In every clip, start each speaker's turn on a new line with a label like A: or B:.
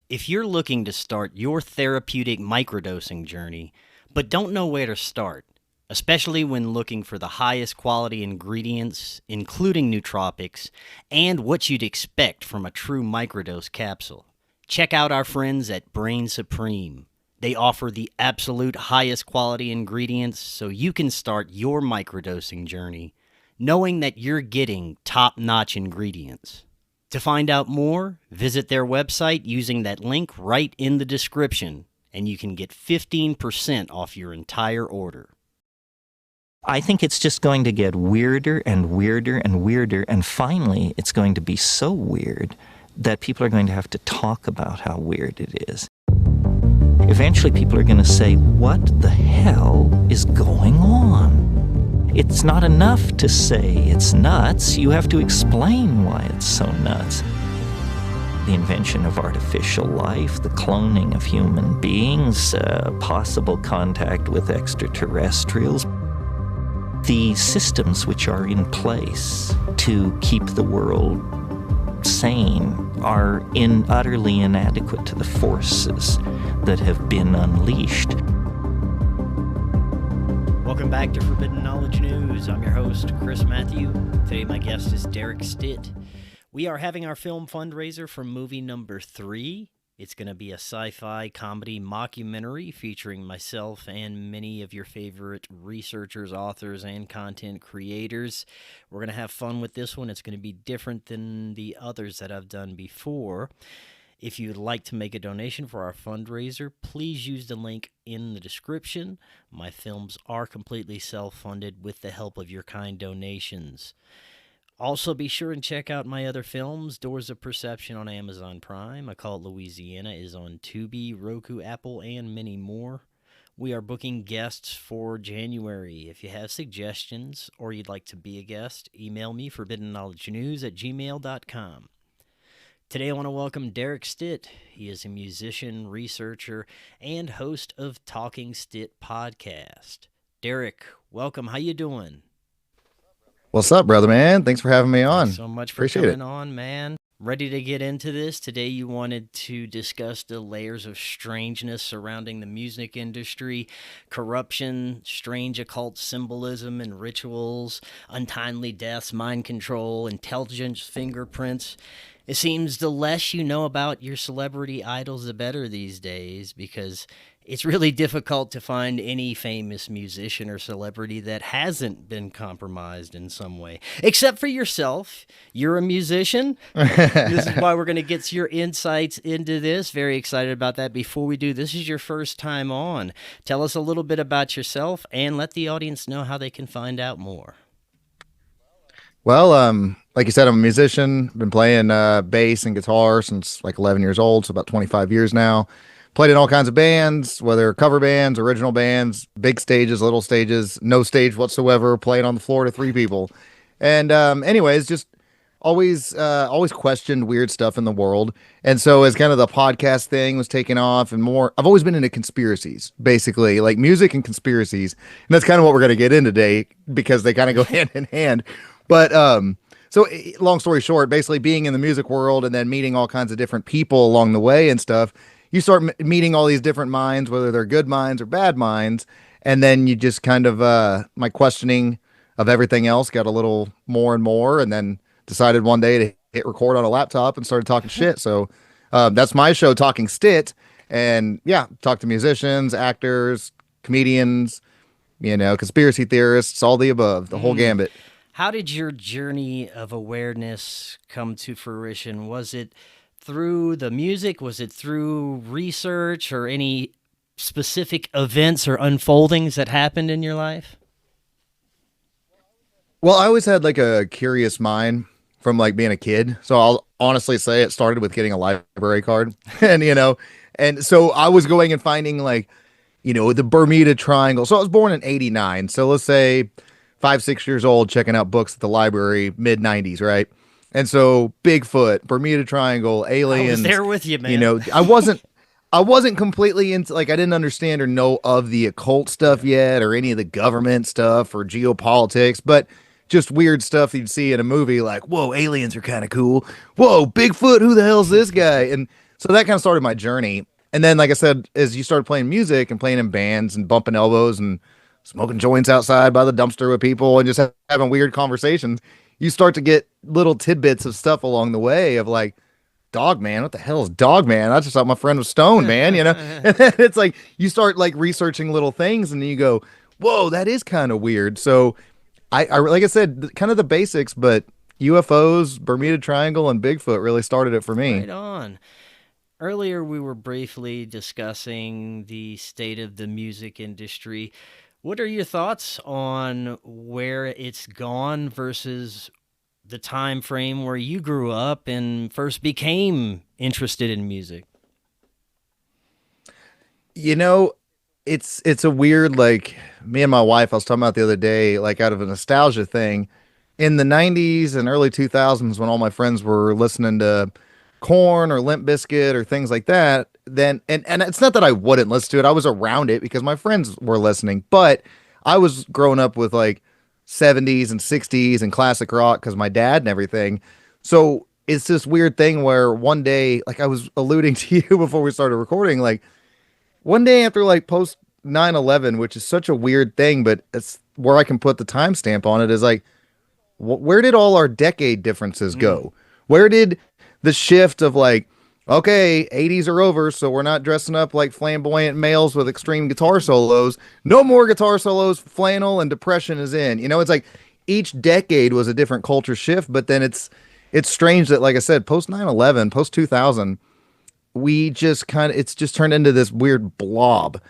A: If you're looking to start your therapeutic microdosing journey, but don't know where to start, especially when looking for the highest quality ingredients, including nootropics, and what you'd expect from a true microdose capsule, check out our friends at Brainsupreme. They offer the absolute highest quality ingredients so you can start your microdosing journey knowing that you're getting top-notch ingredients. To find out more, visit their website using that link right in the description, and you can get 15% off your entire order.
B: I think it's just going to get weirder and weirder and weirder, and finally it's going to be so weird that people are going to have to talk about how weird it is. Eventually people are going to say, what the hell is going on? It's not enough to say it's nuts. You have to explain why it's so nuts. The invention of artificial life, the cloning of human beings, possible contact with extraterrestrials, the systems which are in place to keep the world sane are utterly inadequate to the forces that have been unleashed.
A: Welcome back to Forbidden Knowledge News. I'm your host, Chris Matthew. Today my guest is Derek Stitt. We are having our film fundraiser for movie number 3. It's going to be a sci-fi comedy mockumentary featuring myself and many of your favorite researchers, authors, and content creators. We're going to have fun with this one. It's going to be different than the others that I've done before. If you'd like to make a donation for our fundraiser, please use the link in the description. My films are completely self-funded with the help of your kind donations. Also, be sure and check out my other films. Doors of Perception on Amazon Prime. Occult Louisiana is on Tubi, Roku, Apple, and many more. We are booking guests for January. If you have suggestions or you'd like to be a guest, email me forbiddenknowledgenews@gmail.com. Today I want to welcome Derek Stitt. He is a musician, researcher, and host of Talking Stitt podcast. Derek, welcome. How you doing?
C: What's up, brother, man? Thanks for having me on.
A: Thanks so much for coming on, man. Ready to get into this? Today you wanted to discuss the layers of strangeness surrounding the music industry, corruption, strange occult symbolism and rituals, untimely deaths, mind control, intelligence fingerprints. It seems the less you know about your celebrity idols, the better these days, because it's really difficult to find any famous musician or celebrity that hasn't been compromised in some way, except for yourself. You're a musician. This is why we're going to get your insights into this. Very excited about that. Before we do, this is your first time on. Tell us a little bit about yourself and let the audience know how they can find out more.
C: Well, like you said, I'm a musician. Been playing bass and guitar since like 11 years old, so about 25 years now. Played in all kinds of bands, whether cover bands, original bands, big stages, little stages, no stage whatsoever, playing on the floor to 3 people. And anyways, just always questioned weird stuff in the world. And so as kind of the podcast thing was taking off and more, I've always been into conspiracies, basically, like music and conspiracies. And that's kind of what we're going to get in today because they kind of go hand in hand. But so long story short, basically being in the music world and then meeting all kinds of different people along the way and stuff, you start meeting all these different minds, whether they're good minds or bad minds. And then you just kind of, my questioning of everything else got a little more and more, and then decided one day to hit record on a laptop and started talking shit. So that's my show, Talking Stitt. And yeah, talk to musicians, actors, comedians, conspiracy theorists, all the above, the whole gambit.
A: How did your journey of awareness come to fruition? Was it through the music? Was it through research or any specific events or unfoldings that happened in your life?
C: Well, I always had like a curious mind from like being a kid. So I'll honestly say it started with getting a library card and so I was going and finding like, the Bermuda Triangle. So I was born in 89. So let's say 5-6 years old, checking out books at the library, mid 90s. Right. And so Bigfoot, Bermuda Triangle, aliens.
A: I was there with you, man.
C: I wasn't completely into, like, I didn't understand or know of the occult stuff yet or any of the government stuff or geopolitics, but just weird stuff you'd see in a movie like, whoa, aliens are kind of cool. Whoa, Bigfoot, who the hell's this guy? And So that kind of started my journey. And then, like I said, as you started playing music and playing in bands and bumping elbows and smoking joints outside by the dumpster with people and just having weird conversations, you start to get little tidbits of stuff along the way of like, Dog Man, what the hell is Dog Man? I just thought my friend was stoned, man, you know? And then it's like you start like researching little things and then you go, whoa, that is kind of weird. So I like I said, kind of the basics, but UFOs, Bermuda Triangle, and Bigfoot really started it for me.
A: Right on. Earlier, we were briefly discussing the state of the music industry. What are your thoughts on where it's gone versus the time frame where you grew up and first became interested in music?
C: You know, it's a weird, like, me and my wife, I was talking about the other day, like out of a nostalgia thing. In the 90s and early 2000s, when all my friends were listening to Corn or Limp Bizkit or things like that, then and it's not that I wouldn't listen to it. I was around it because my friends were listening, but I was growing up with like 70s and 60s and classic rock because my dad and everything. So it's this weird thing where one day, like I was alluding to you before we started recording, like one day after like post 9/11, which is such a weird thing, but it's where I can put the timestamp on it, is like, where did all our decade differences go? Where did the shift of like, okay, 80s are over, so we're not dressing up like flamboyant males with extreme guitar solos. No more guitar solos, flannel, and depression is in. You know, it's like each decade was a different culture shift, but then it's strange that, like I said, post 9/11, post 2000, we just kind of, it's just turned into this weird blob.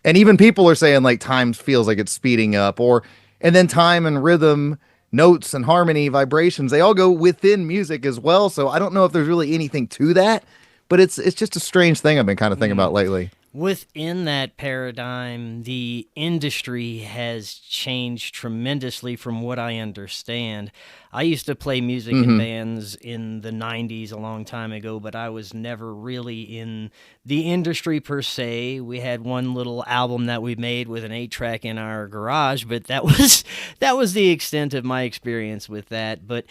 C: And even people are saying like time feels like it's speeding up, or and then time and rhythm, notes and harmony, vibrations, they all go within music as well. So I don't know if there's really anything to that, but it's just a strange thing I've been kind of thinking about lately.
A: Within that paradigm, the industry has changed tremendously from what I understand. I used to play music in bands in the 90s a long time ago, but I was never really in the industry per se. We had one little album that we made with an 8-track in our garage, but that was the extent of my experience with that. But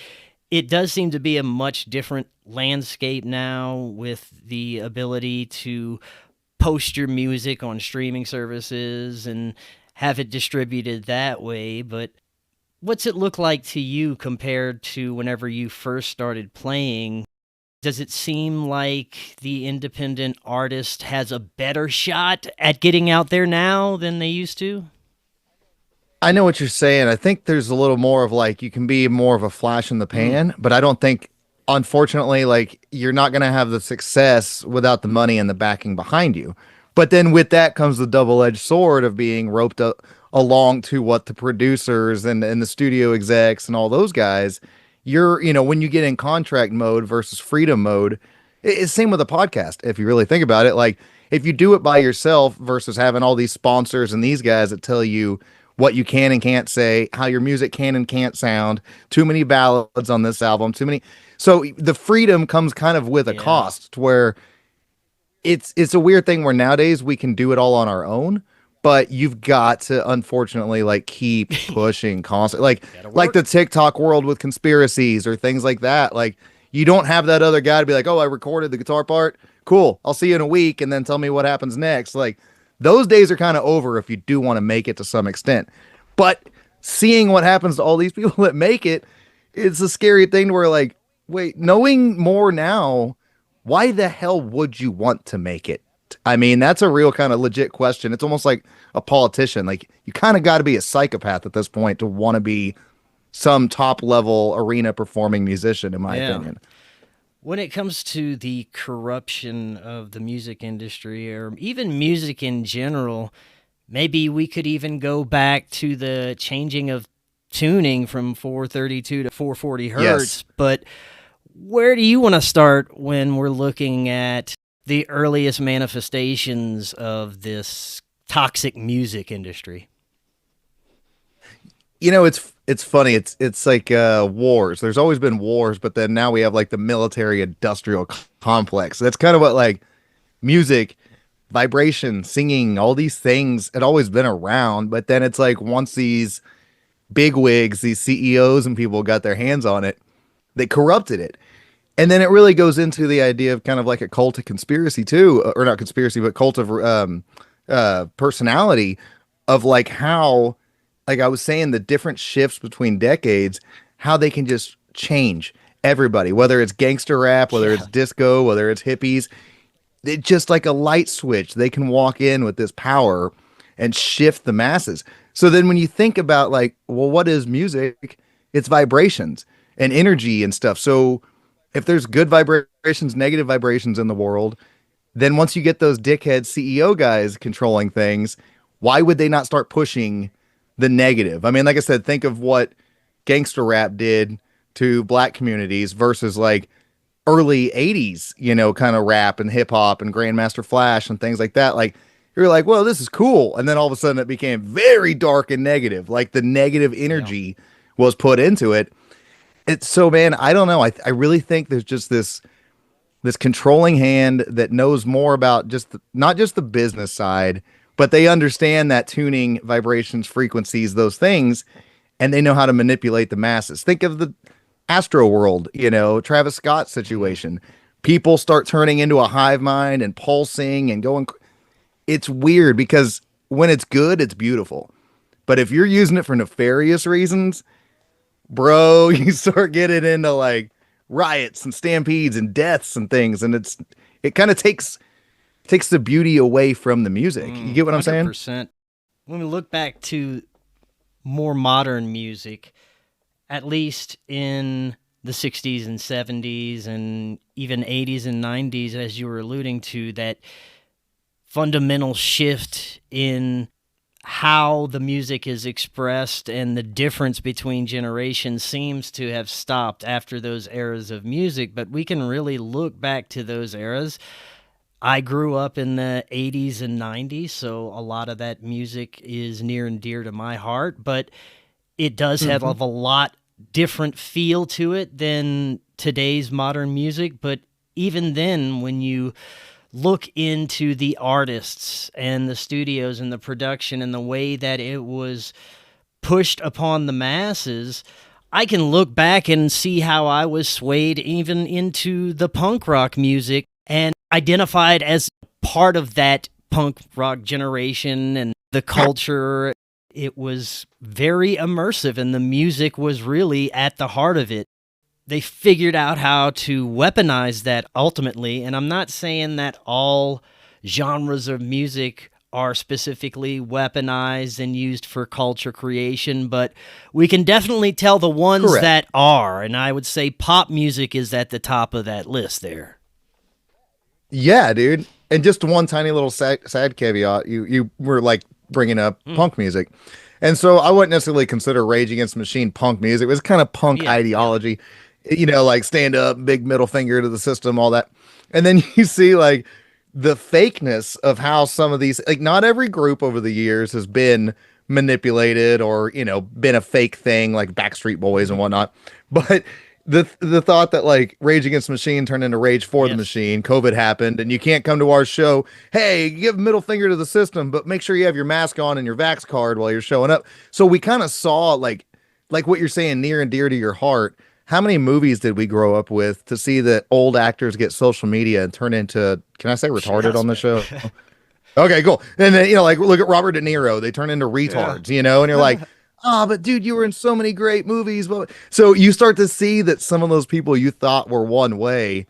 A: it does seem to be a much different landscape now with the ability to post your music on streaming services and have it distributed that way. But what's it look like to you compared to whenever you first started playing? Does it seem like the independent artist has a better shot at getting out there now than they used to?
C: I know what you're saying. I think there's a little more of like, you can be more of a flash in the pan, but I don't think, unfortunately, like you're not going to have the success without the money and the backing behind you. But then with that comes the double-edged sword of being roped along to what the producers and the studio execs and all those guys, when you get in contract mode versus freedom mode, it's same with a podcast. If you really think about it, like if you do it by yourself versus having all these sponsors and these guys that tell you what you can and can't say, how your music can and can't sound, too many ballads on this album, too many. So the freedom comes kind of with a cost, to where it's a weird thing where nowadays we can do it all on our own, but you've got to unfortunately like keep pushing constantly, like the TikTok world with conspiracies or things like that. Like you don't have that other guy to be like, oh, I recorded the guitar part. Cool. I'll see you in a week. And then tell me what happens next. Like those days are kind of over if you do want to make it to some extent. But seeing what happens to all these people that make it, it's a scary thing where like, wait, knowing more now, why the hell would you want to make it? I mean, that's a real kind of legit question. It's almost like a politician. Like you kind of got to be a psychopath at this point to want to be some top level arena performing musician, in my opinion.
A: When it comes to the corruption of the music industry or even music in general, maybe we could even go back to the changing of tuning from 432 to 440 hertz.
C: Yes.
A: But where do you want to start when we're looking at the earliest manifestations of this toxic music industry?
C: You know, it's funny. It's like wars. There's always been wars, but then now we have like the military industrial complex. That's kind of what like music, vibration, singing, all these things had always been around. But then it's like once these big wigs, these CEOs and people got their hands on it, they corrupted it. And then it really goes into the idea of kind of like a cult of conspiracy too, or not conspiracy, but cult of personality of like how, like I was saying, the different shifts between decades, how they can just change everybody, whether it's gangster rap, whether it's
A: Yeah.
C: disco, whether it's hippies. It's just like a light switch. They can walk in with this power and shift the masses. So then when you think about like, well, what is music? It's vibrations and energy and stuff. So if there's good vibrations, negative vibrations in the world, then once you get those dickhead CEO guys controlling things, why would they not start pushing the negative? I mean, like I said, think of what gangster rap did to black communities versus like early 80s, kind of rap and hip hop and Grandmaster Flash and things like that. Like, you're like, well, this is cool. And then all of a sudden it became very dark and negative. Like the negative
A: Yeah.
C: energy was put into it. It's so, man, I don't know. I really think there's just this controlling hand that knows more about not just the business side, but they understand that tuning, vibrations, frequencies, those things, and they know how to manipulate the masses. Think of the Astro World, Travis Scott situation. People start turning into a hive mind and pulsing and going. It's weird because when it's good, it's beautiful. But if you're using it for nefarious reasons, bro, you start getting into like riots and stampedes and deaths and things, and it kind of takes the beauty away from the music. You get what I'm saying?
A: 100%. When we look back to more modern music, at least in the 60s and 70s and even 80s and 90s, as you were alluding to, that fundamental shift in how the music is expressed and the difference between generations seems to have stopped after those eras of music. But we can really look back to those eras. I grew up in the 80s and 90s, so a lot of that music is near and dear to my heart, but it does have a lot different feel to it than today's modern music. But even then, when you look into the artists and the studios and the production and the way that it was pushed upon the masses, I can look back and see how I was swayed even into the punk rock music and identified as part of that punk rock generation and the culture. It was very immersive, and the music was really at the heart of it. They figured out how to weaponize that ultimately, and I'm not saying that all genres of music are specifically weaponized and used for culture creation, but we can definitely tell the ones
C: Correct.
A: that are, and I would say pop music is at the top of that list there.
C: Yeah, dude. And just one tiny little sad caveat. You were like bringing up punk music. And so I wouldn't necessarily consider Rage Against the Machine punk music. It was kind of punk ideology, like stand up, big middle finger to the system, all that. And then you see like the fakeness of how some of these, like not every group over the years has been manipulated or, been a fake thing like Backstreet Boys and whatnot. But the thought that like Rage Against the Machine turned into Rage for the Machine, COVID happened, and you can't come to our show. Hey, give middle finger to the system, but make sure you have your mask on and your Vax card while you're showing up. So we kind of saw like what you're saying, near and dear to your heart. How many movies did we grow up with to see that old actors get social media and turn into, can I say retarded on the show? Okay, cool. And then, like look at Robert De Niro, they turn into retards, and you're like, oh, but dude, you were in so many great movies. But so you start to see that some of those people you thought were one way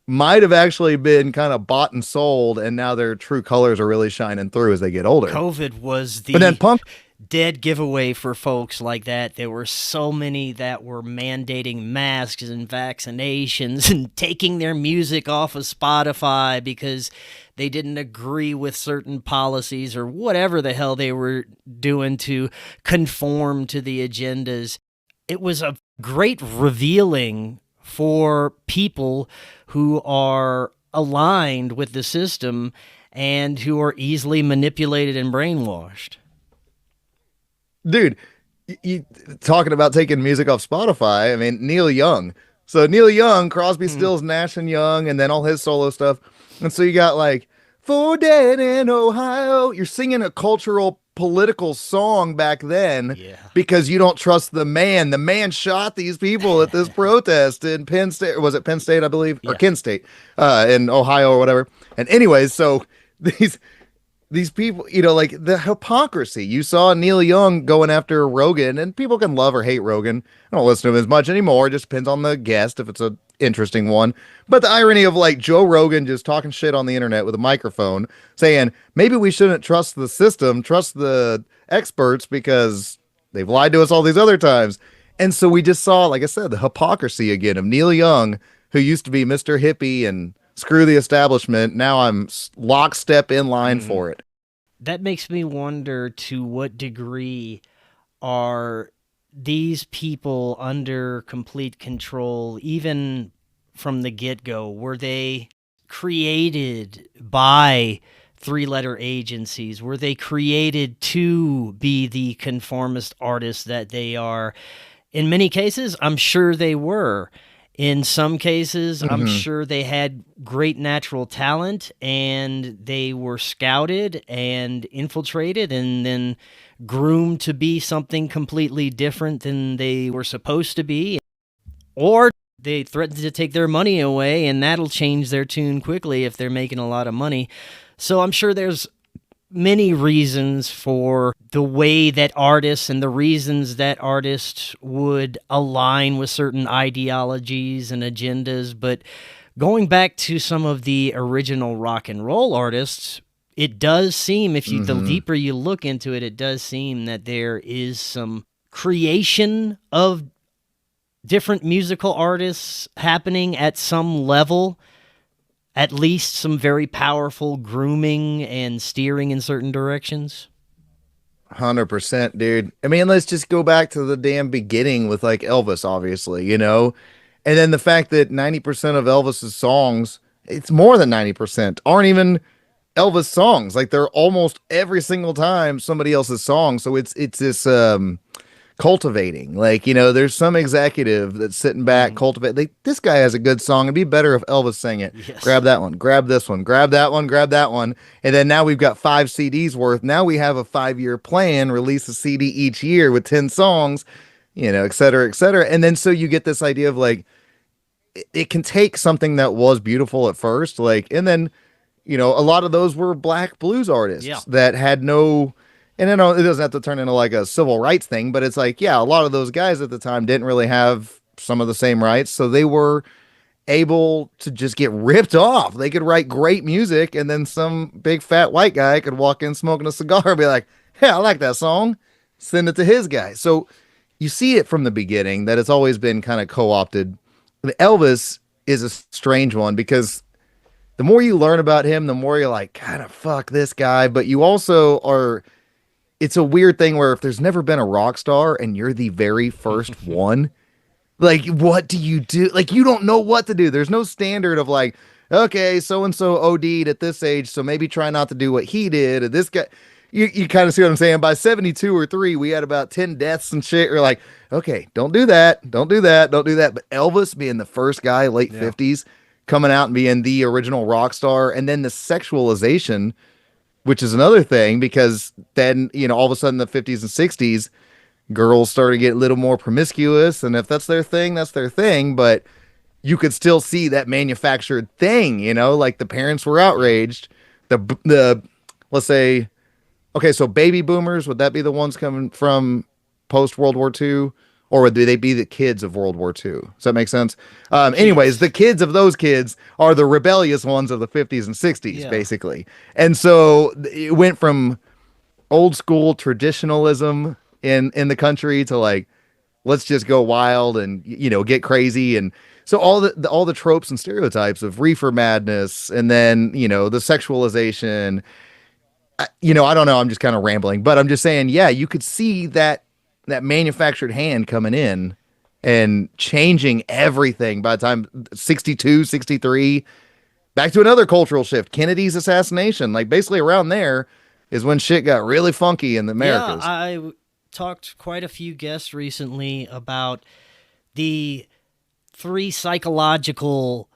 C: might have actually been kind of bought and sold, and now their true colors are really shining through as they get older.
A: COVID was the
C: But then punk
A: dead giveaway for folks like that. There were so many that were mandating masks and vaccinations and taking their music off of Spotify because they didn't agree with certain policies or whatever the hell they were doing to conform to the agendas. It was a great revealing for people who are aligned with the system and who are easily manipulated and brainwashed.
C: Dude, you talking about taking music off Spotify. I mean, Neil Young. So Neil Young, Crosby, Stills, Nash and Young, and then all his solo stuff. And so you got like For Dead in Ohio. You're singing a cultural political song back then
A: Yeah.
C: because you don't trust the man. The man shot these people at this protest in Penn State. Was it Penn State, I believe, or
A: Yeah.
C: Kent State, in Ohio or whatever. And anyways, so these people, like the hypocrisy. You saw Neil Young going after Rogan, and people can love or hate Rogan. I don't listen to him as much anymore. It just depends on the guest if it's a interesting one. But the irony of like Joe Rogan just talking shit on the internet with a microphone saying maybe we shouldn't trust the system, trust the experts because they've lied to us all these other times. And so we just saw, like I said, the hypocrisy again of Neil Young, who used to be Mr. Hippie and screw the establishment. Now I'm lockstep in line for it.
A: That makes me wonder to what degree are these people under complete control, even from the get-go? Were they created by three-letter agencies? Were they created to be the conformist artists that they are? In many cases, I'm sure they were. In some cases, I'm sure they had great natural talent and they were scouted and infiltrated and then groomed to be something completely different than they were supposed to be. Or they threatened to take their money away, and that'll change their tune quickly if they're making a lot of money. So I'm sure there's many reasons for the way that artists and the reasons that artists would align with certain ideologies and agendas. But going back to some of the original rock and roll artists, it does seem, if you the deeper you look into it, it does seem that there is some creation of different musical artists happening at some level. At least some very powerful grooming and steering in certain directions.
C: 100%, dude. I mean, let's just go back to the damn beginning with like Elvis, obviously, and then the fact that 90% of Elvis's songs, it's more than 90%, aren't even Elvis songs. Like they're almost every single time somebody else's song. So it's this cultivating, like, there's some executive that's sitting back, cultivate. This guy has a good song. It'd be better if Elvis sang it.
A: Yes.
C: Grab that one, grab this one, grab that one, grab that one. And then now we've got 5 CDs worth. Now we have a 5-year plan, release a CD each year with 10 songs, et cetera, et cetera. And then so you get this idea of like, it can take something that was beautiful at first, like, and then, a lot of those were black blues artists that had no. And it doesn't have to turn into like a civil rights thing, but it's like, yeah, a lot of those guys at the time didn't really have some of the same rights. So they were able to just get ripped off. They could write great music, and then some big fat white guy could walk in smoking a cigar and be like, hey, I like that song. Send it to his guy. So you see it from the beginning that it's always been kind of co-opted. Elvis is a strange one because the more you learn about him, the more you're like, kind of fuck this guy. But you also are... It's a weird thing where if there's never been a rock star and you're the very first one, like, what do you do? Like, you don't know what to do. There's no standard of like, okay, so-and-so OD'd at this age, so maybe try not to do what he did. And this guy, you kind of see what I'm saying? By 72 or 3, we had about 10 deaths and shit. We're like, okay, don't do that. Don't do that. Don't do that. But Elvis being the first guy, late 50s, coming out and being the original rock star, and then the sexualization, which is another thing, because then, all of a sudden the 50s and 60s, girls started to get a little more promiscuous. And if that's their thing, that's their thing. But you could still see that manufactured thing, like the parents were outraged. The let's say, okay, so baby boomers, would that be the ones coming from post World War II? Or would they be the kids of World War II? Does that make sense? Anyways, the kids of those kids are the rebellious ones of the 50s and 60s, basically. And so it went from old school traditionalism in the country to like, let's just go wild and, get crazy. And so all the tropes and stereotypes of reefer madness, and then, the sexualization, I don't know. I'm just kind of rambling, but I'm just saying, yeah, you could see that manufactured hand coming in and changing everything by the time 62, 63, back to another cultural shift. Kennedy's assassination, like basically around there is when shit got really funky in the Americas.
A: Yeah, I talked to quite a few guests recently about the 3 psychological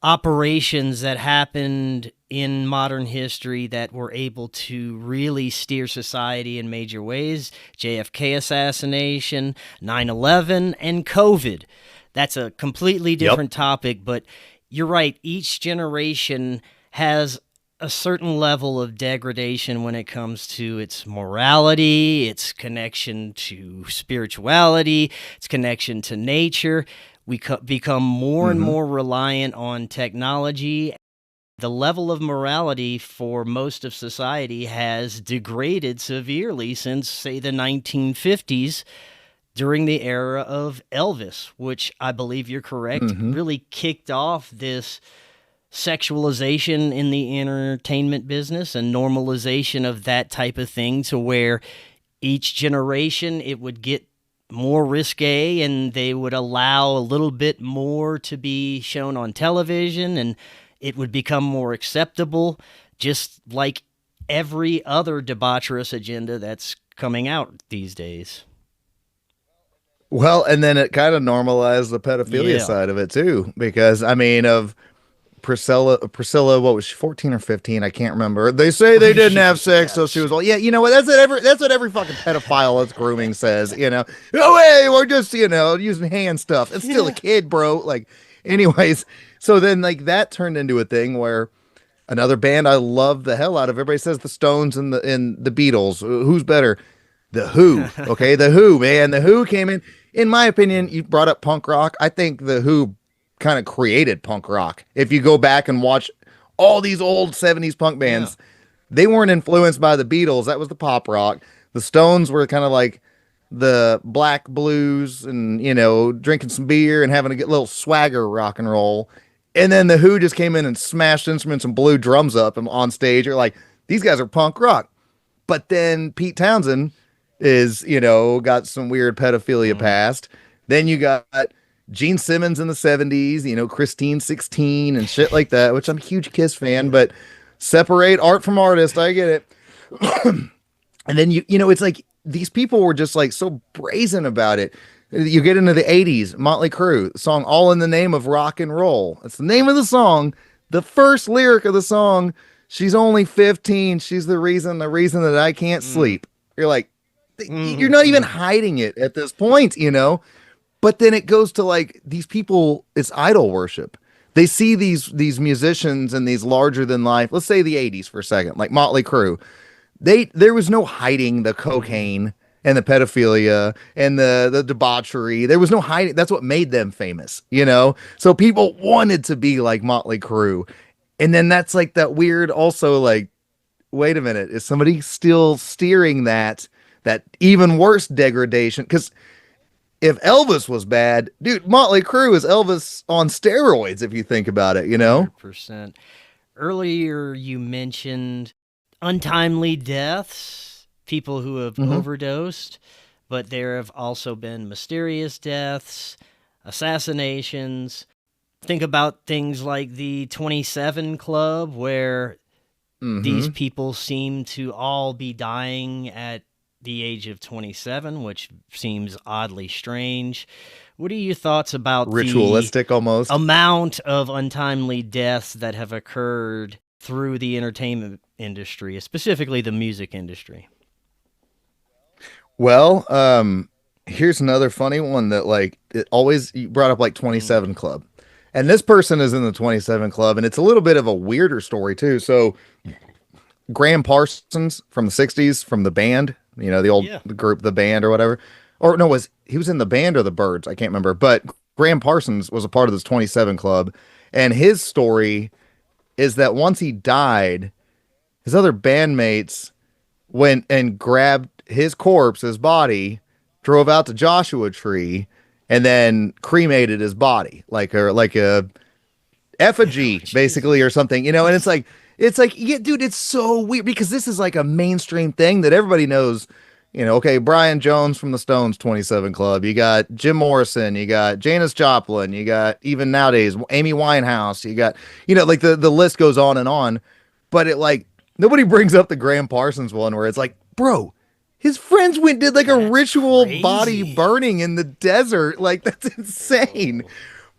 A: operations that happened in modern history that were able to really steer society in major ways. JFK assassination, 9/11, and COVID. That's a completely different topic, but you're right. Each generation has a certain level of degradation when it comes to its morality, its connection to spirituality, its connection to nature. We become more and more reliant on technology. The level of morality for most of society has degraded severely since, say, the 1950s, during the era of Elvis, which I believe you're correct, really kicked off this sexualization in the entertainment business and normalization of that type of thing, to where each generation it would get more risque and they would allow a little bit more to be shown on television and it would become more acceptable, just like every other debaucherous agenda that's coming out these days.
C: Well, and then it kind of normalized the pedophilia side of it too, because I mean, of Priscilla, what was she, 14 or 15? I can't remember. They say they didn't have sex, so she was all, yeah, you know what? That's what every fucking pedophile that's grooming says, you know. Oh, hey, we're just, you know, using hand stuff. It's still a kid, bro. Like, anyways, so then like that turned into a thing where another band I love the hell out of. Everybody says the Stones and the Beatles. Who's better? The Who. Okay, the Who, man. The Who came in. In my opinion, you brought up punk rock. I think the Who kind of created punk rock. If you go back and watch all these old 70s punk bands, they weren't influenced by the Beatles. That was the pop rock. The Stones were kind of like the black blues and, you know, drinking some beer and having a good little swagger rock and roll. And then the Who just came in and smashed instruments and blew drums up on stage. You're like, these guys are punk rock. But then Pete Townsend is, you know, got some weird pedophilia past. Then you got Gene Simmons in the 70s, you know, Christine 16 and shit like that, which I'm a huge Kiss fan, but separate art from artist. I get it. And then, you know, it's like these people were just like so brazen about it. You get into the 80s, Motley Crue, the song All in the Name of Rock and Roll. That's the name of the song. The first lyric of the song, she's only 15. She's the reason that I can't sleep. You're like, you're not even hiding it at this point, you know? But then it goes to like these people, it's idol worship. They see these musicians and these larger than life, let's say the 80s for a second, like Motley Crue. There was no hiding the cocaine and the pedophilia and the debauchery. There was no hiding. That's what made them famous, you know? So people wanted to be like Motley Crue. And then that's like that weird also like, wait a minute, is somebody still steering that even worse degradation? Because if Elvis was bad, dude, Motley Crue is Elvis on steroids, if you think about it, you know?
A: 100%. Earlier, you mentioned untimely deaths, people who have overdosed, but there have also been mysterious deaths, assassinations. Think about things like the 27 Club, where these people seem to all be dying at the age of 27, which seems oddly strange. What are your thoughts about
C: ritualistic
A: the
C: almost
A: amount of untimely deaths that have occurred through the entertainment industry, specifically the music industry?
C: Well, here's another funny one that like it always, you brought up like 27 Club, and this person is in the 27 Club, and it's a little bit of a weirder story too. So Graham Parsons from the 60s, from the band, you know, the old the group, the band or whatever, or no, he was in the band or the Birds, I can't remember, but Graham Parsons was a part of this 27 Club, and his story is that once he died, his other bandmates went and grabbed his corpse, his body, drove out to Joshua Tree, and then cremated his body like a effigy, basically, or something, you know. And it's like, yeah, dude, it's so weird because this is like a mainstream thing that everybody knows. You know, okay, Brian Jones from the Stones 27 Club. You got Jim Morrison. You got Janis Joplin. You got, even nowadays, Amy Winehouse. You got, you know, like the list goes on and on. But it like, nobody brings up the Graham Parsons one where it's like, bro, his friends did like a ritual body burning in the desert. Like, that's insane.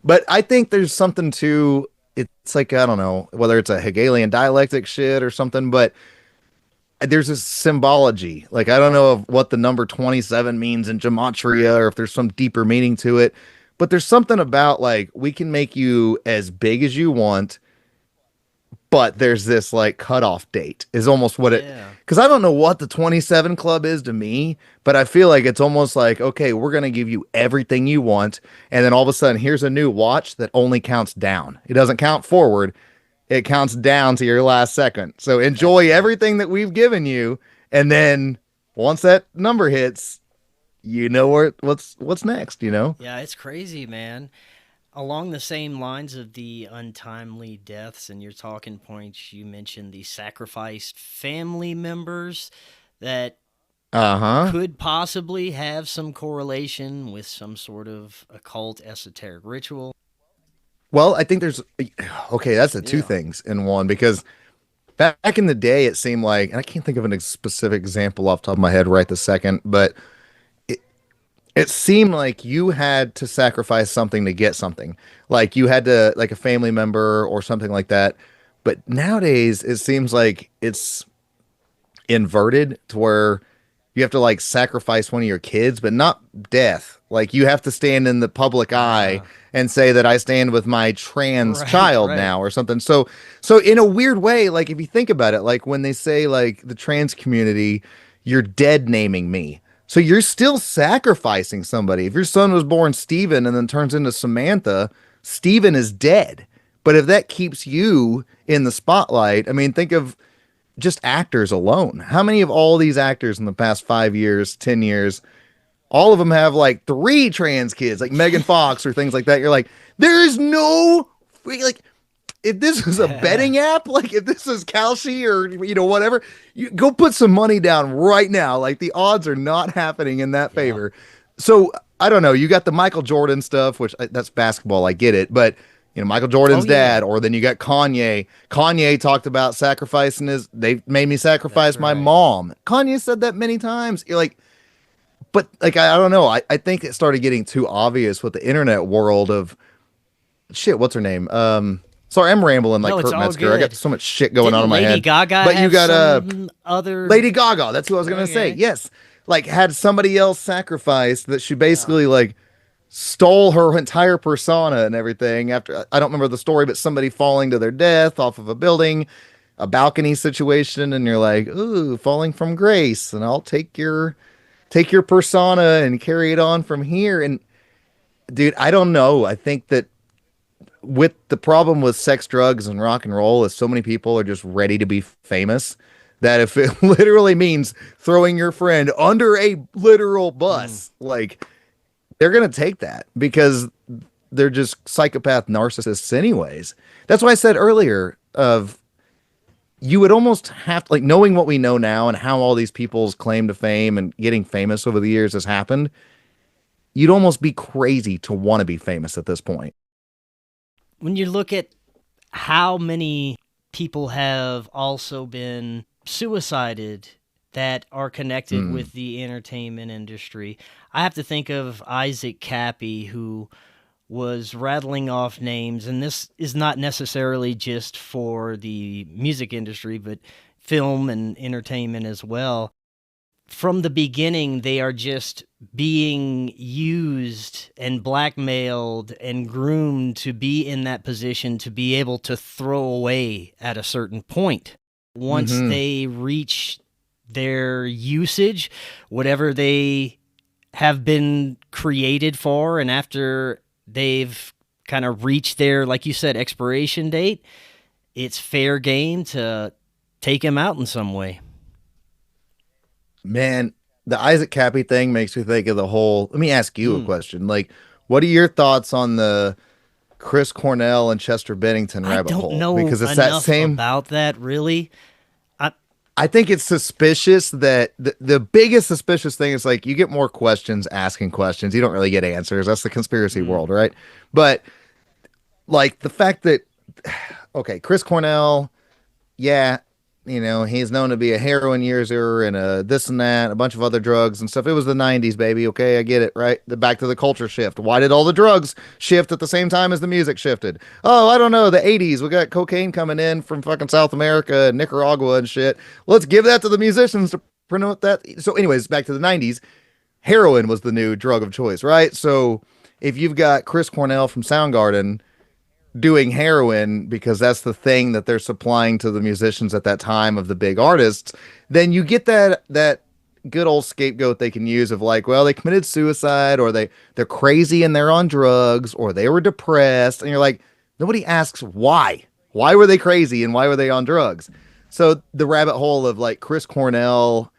C: But I think there's something to it's like, I don't know whether it's a Hegelian dialectic shit or something, but there's this symbology. Like, I don't know of what the number 27 means in gematria or if there's some deeper meaning to it, but there's something about like, we can make you as big as you want, but there's this like cutoff date is almost what it,
A: Yeah.
C: because I don't know what the 27 club is to me, but I feel like it's almost like, okay, we're going to give you everything you want. And then all of a sudden, here's a new watch that only counts down. It doesn't count forward. It counts down to your last second. So enjoy everything that we've given you. And then once that number hits, you know what's next, you know?
A: Yeah, it's crazy, man. Along the same lines of the untimely deaths and your talking points, you mentioned the sacrificed family members that
C: Uh-huh.
A: could possibly have some correlation with some sort of occult esoteric ritual.
C: Well, I think there's okay, that's the two
A: Yeah.
C: things in one because back in the day it seemed like, and I can't think of a specific example off the top of my head right this second, but it seemed like you had to sacrifice something to get something. Like you had to, like a family member or something like that. But nowadays it seems like it's inverted to where you have to like sacrifice one of your kids, but not death. Like you have to stand in the public eye and say that I stand with my trans child now or something. So in a weird way, like if you think about it, like when they say like the trans community, you're dead naming me. So you're still sacrificing somebody. If your son was born Steven and then turns into Samantha, Steven is dead. But if that keeps you in the spotlight, I mean, think of just actors alone. How many of all these actors in the past 5 years, 10 years, all of them have like 3 trans kids, like Megan Fox or things like that. You're like, there is no, like, if this is a betting app, like if this is Kalshi or, you know, whatever, you go put some money down right now. Like the odds are not happening in that favor. So I don't know. You got the Michael Jordan stuff, which that's basketball. I get it. But, you know, Michael Jordan's dad, or then you got Kanye. Kanye talked about sacrificing they made me sacrifice my mom. Kanye said that many times. You're like, but like, I don't know. I think it started getting too obvious with the internet world of shit. What's her name? Sorry, I'm rambling like Kurt Metzger. I got so much shit going on in my head.
A: Lady Gaga
C: but you got
A: other
C: Lady Gaga. That's who I was gonna say. Yes, like had somebody else sacrificed that she basically like stole her entire persona and everything. After I don't remember the story, but somebody falling to their death off of a building, a balcony situation, and you're like, ooh, falling from grace, and I'll take your persona and carry it on from here. And dude, I don't know. I think that with the problem with sex, drugs, and rock and roll is so many people are just ready to be famous that if it literally means throwing your friend under a literal bus, like they're going to take that because they're just psychopath narcissists anyways. That's why I said earlier of you would almost have to, like, knowing what we know now and how all these people's claim to fame and getting famous over the years has happened, you'd almost be crazy to want to be famous at this point.
A: When you look at how many people have also been suicided that are connected with the entertainment industry, I have to think of Isaac Cappy, who was rattling off names, and this is not necessarily just for the music industry, but film and entertainment as well. From the beginning, they are just being used and blackmailed and groomed to be in that position to be able to throw away at a certain point. Once they reach their usage, whatever they have been created for, and after they've kind of reached their, like you said, expiration date, it's fair game to take them out in some way.
C: Man, the Isaac Cappy thing makes me think of the whole. Let me ask you a question. Like, what are your thoughts on the Chris Cornell and Chester Bennington rabbit hole?
A: I don't know
C: because it's
A: enough
C: that same
A: about that, really.
C: I think it's suspicious that the biggest suspicious thing is like you get more questions asking questions. You don't really get answers. That's the conspiracy world, right? But like the fact that, okay, Chris Cornell, yeah, He's known to be a heroin user and a this and that, a bunch of other drugs and stuff. It was the 90s, baby. Okay, I get it, right? Back to the culture shift. Why did all the drugs shift at the same time as the music shifted? Oh, I don't know. The 80s, we got cocaine coming in from fucking South America and Nicaragua and shit. Let's give that to the musicians to promote that. So, anyways, back to the 90s. Heroin was the new drug of choice, right? So, if you've got Chris Cornell from Soundgarden doing heroin because that's the thing that they're supplying to the musicians at that time of the big artists, then you get that good old scapegoat they can use of like, well, they committed suicide, or they're crazy and they're on drugs, or they were depressed, and you're like, nobody asks why. Why were they crazy and why were they on drugs? So the rabbit hole of like Chris Cornell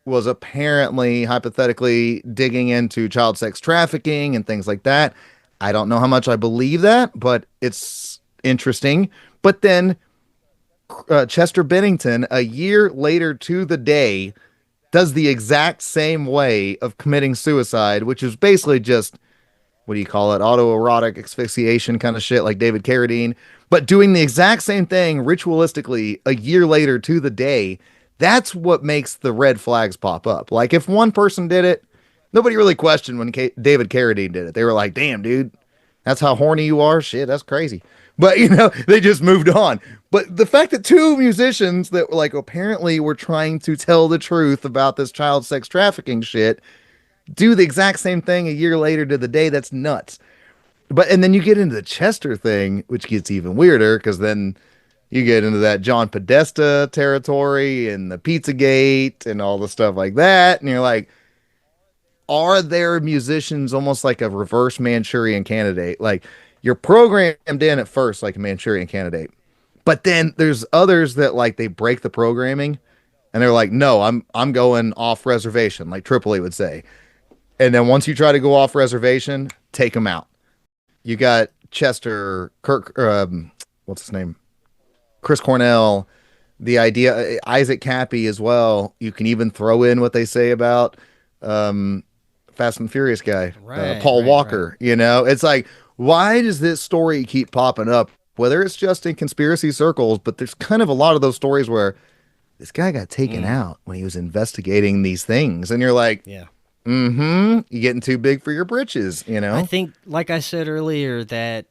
C: was apparently hypothetically digging into child sex trafficking and things like that. I don't know how much I believe that, but it's interesting. But then Chester Bennington, a year later to the day, does the exact same way of committing suicide, which is basically just, what do you call it, autoerotic asphyxiation kind of shit like David Carradine, but doing the exact same thing ritualistically a year later to the day. That's what makes the red flags pop up. Like if one person did it, nobody really questioned when David Carradine did it. They were like, damn, dude, that's how horny you are. Shit, that's crazy. But, they just moved on. But the fact that two musicians that like apparently were trying to tell the truth about this child sex trafficking shit do the exact same thing a year later to the day, that's nuts. And then you get into the Chester thing, which gets even weirder because then you get into that John Podesta territory and the Pizzagate and all the stuff like that. And you're like, are there musicians almost like a reverse Manchurian Candidate? Like you're programmed in at first like a Manchurian Candidate, but then there's others that like they break the programming and they're like, no, I'm going off reservation, like Tripoli would say. And then once you try to go off reservation, take them out. You got Chester what's his name? Chris Cornell, the idea, Isaac Cappy as well. You can even throw in what they say about Fast and Furious guy, Paul Walker. Right. It's like, why does this story keep popping up? Whether it's just in conspiracy circles, but there's kind of a lot of those stories where this guy got taken out when he was investigating these things. And you're like, yeah. You're getting too big for your britches,
A: I think, like I said earlier, that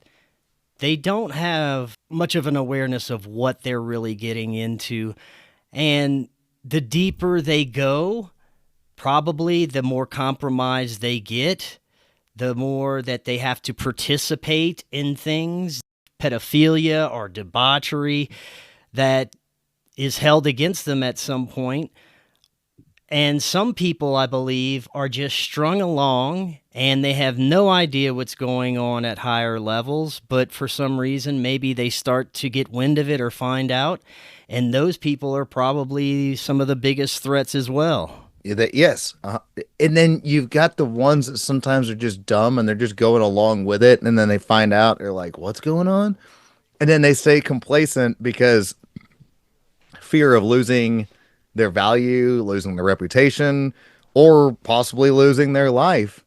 A: they don't have much of an awareness of what they're really getting into. And the deeper they go, probably the more compromised they get, the more that they have to participate in things, pedophilia or debauchery that is held against them at some point. And some people, I believe, are just strung along and they have no idea what's going on at higher levels. But for some reason, maybe they start to get wind of it or find out. And those people are probably some of the biggest threats as well.
C: Yes. And then you've got the ones that sometimes are just dumb and they're just going along with it. And then they find out, they're like, what's going on? And then they stay complacent because fear of losing their value, losing their reputation, or possibly losing their life.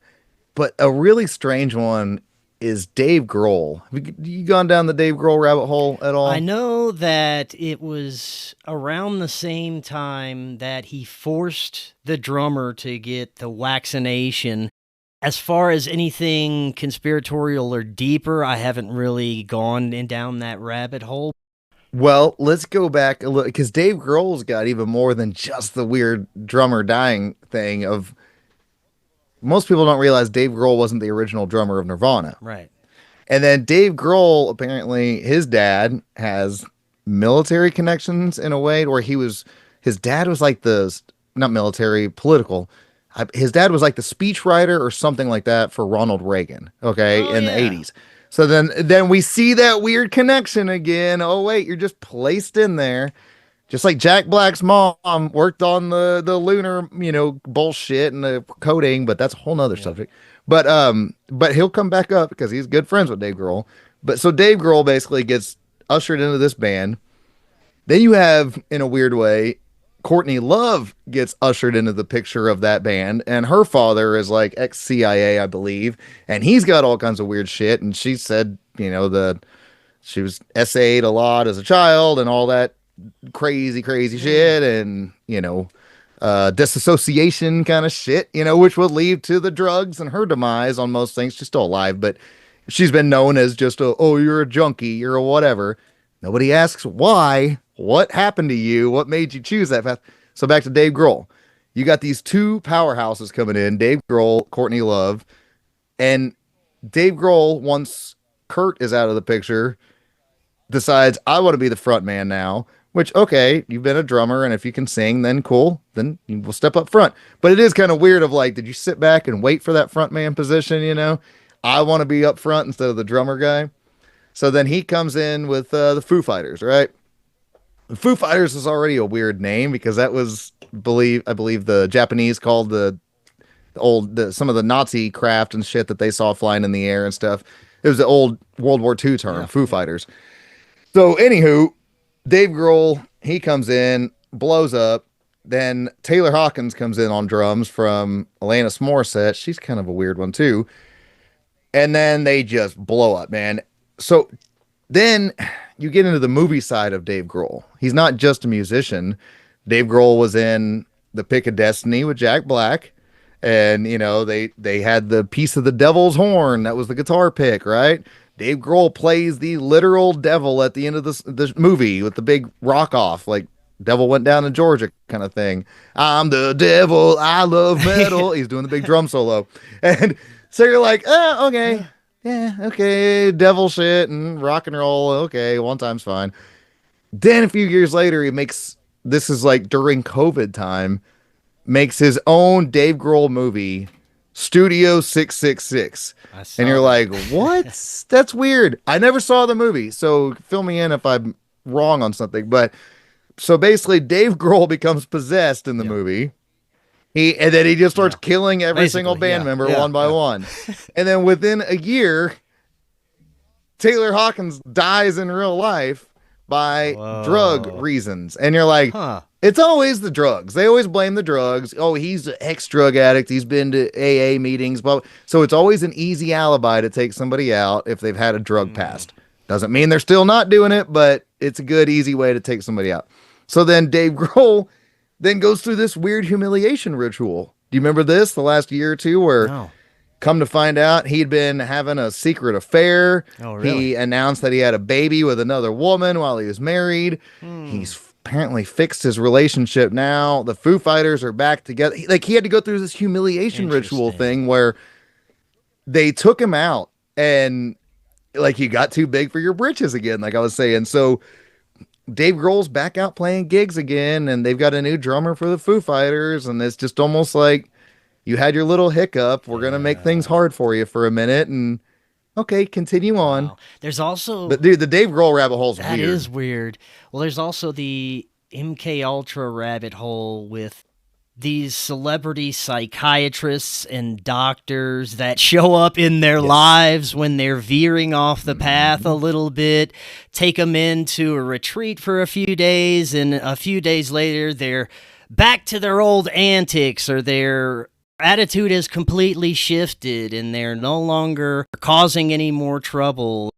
C: But a really strange one is Dave Grohl. Have you gone down the Dave Grohl rabbit hole at all?
A: I know that it was around the same time that he forced the drummer to get the vaccination. As far as anything conspiratorial or deeper, I haven't really gone down that rabbit hole.
C: Well, let's go back a little, because Dave Grohl's got even more than just the weird drummer dying thing of, most people don't realize Dave Grohl wasn't the original drummer of Nirvana.
A: Right.
C: And then Dave Grohl, apparently his dad has military connections in a way where his dad was like not military, political. His dad was like the speechwriter or something like that for Ronald Reagan. Okay. The 80s. So then we see that weird connection again. Oh, wait, you're just placed in there. Just like Jack Black's mom worked on the lunar, bullshit and the coding, but that's a whole nother subject. But he'll come back up because he's good friends with Dave Grohl. But so Dave Grohl basically gets ushered into this band. Then you have, in a weird way, Courtney Love gets ushered into the picture of that band, and her father is like ex-CIA, I believe, and he's got all kinds of weird shit. And she said, she was SA'd a lot as a child and all that crazy shit, and disassociation kind of shit, which would lead to the drugs and her demise on most things. She's still alive, but she's been known as just oh, you're a junkie, you're a whatever. Nobody asks why. What happened to you? What made you choose that path? So back to Dave Grohl. You got these two powerhouses coming in, Dave Grohl, Courtney Love, and Dave Grohl, once Kurt is out of the picture, decides, I want to be the front man now, which, okay, you've been a drummer, and if you can sing, then cool, then you will step up front. But it is kind of weird of like, did you sit back and wait for that front man position, I want to be up front instead of the drummer guy. So then he comes in with the Foo Fighters, right? The Foo Fighters is already a weird name because that was, I believe the Japanese called some of the Nazi craft and shit that they saw flying in the air and stuff. It was the old World War II term, Foo Fighters. So anywho, Dave Grohl, he comes in, blows up. Then Taylor Hawkins comes in on drums from Alanis Morissette. She's kind of a weird one too. And then they just blow up, man. So then you get into the movie side of Dave Grohl. He's not just a musician. Dave Grohl was in The Pick of Destiny with Jack Black. And, they had the piece of the devil's horn. That was the guitar pick, right? Dave Grohl plays the literal devil at the end of this movie with the big rock off, like devil went down to Georgia kind of thing. I'm the devil. I love metal. He's doing the big drum solo. And so you're like, oh, okay. Yeah, okay. Devil shit and rock and roll. Okay. One time's fine. Then a few years later, this is like during COVID time, makes his own Dave Grohl movie, Studio 666. And you're like, what? That's weird. I never saw the movie, so fill me in if I'm wrong on something. But so basically, Dave Grohl becomes possessed in the movie. And then he just starts killing every single band member one by one. And then within a year, Taylor Hawkins dies in real life by drug reasons. And you're like, it's always the drugs. They always blame the drugs. Oh, he's an ex-drug addict. He's been to AA meetings. But so it's always an easy alibi to take somebody out if they've had a drug past. Doesn't mean they're still not doing it, but it's a good, easy way to take somebody out. So then Dave Grohl then goes through this weird humiliation ritual. Do you remember this the last year or two where come to find out he'd been having a secret affair? Oh, really? He announced that he had a baby with another woman while he was married. He's apparently fixed his relationship now. The Foo Fighters are back together. He had to go through this humiliation ritual thing where they took him out and like you got too big for your britches again, like I was saying. So Dave Grohl's back out playing gigs again, and they've got a new drummer for the Foo Fighters, and it's just almost like you had your little hiccup. We're going to make things hard for you for a minute, and okay, continue on.
A: Wow. There's also...
C: But dude, the Dave Grohl rabbit hole's weird.
A: That is weird. Well, there's also the MK Ultra rabbit hole with these celebrity psychiatrists and doctors that show up in their lives when they're veering off the path a little bit, take them into a retreat for a few days, and a few days later they're back to their old antics, or their attitude has completely shifted and they're no longer causing any more trouble.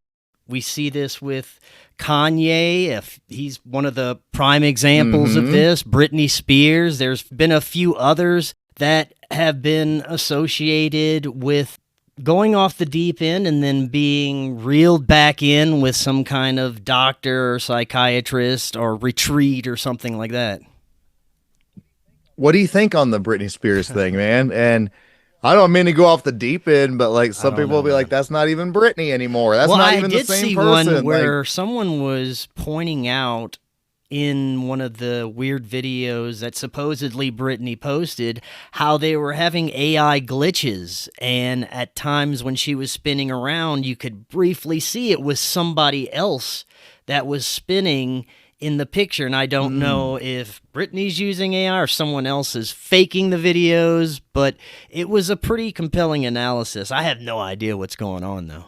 A: We see this with Kanye, if he's one of the prime examples of this. Britney Spears. There's been a few others that have been associated with going off the deep end and then being reeled back in with some kind of doctor or psychiatrist or retreat or something like that.
C: What do you think on the Britney Spears thing, man? And I don't mean to go off the deep end, but like some people will be like, that's not even Britney anymore. That's not even the same person. Well, I did see one where someone was pointing out in one of the weird videos that supposedly Britney posted how they were having AI glitches, and at times when she was spinning around, you could briefly see it was somebody else that was spinning in the picture, and I don't know if Britney's using AI or someone else is faking the videos, but it was a pretty compelling analysis. I have no idea what's going on, though.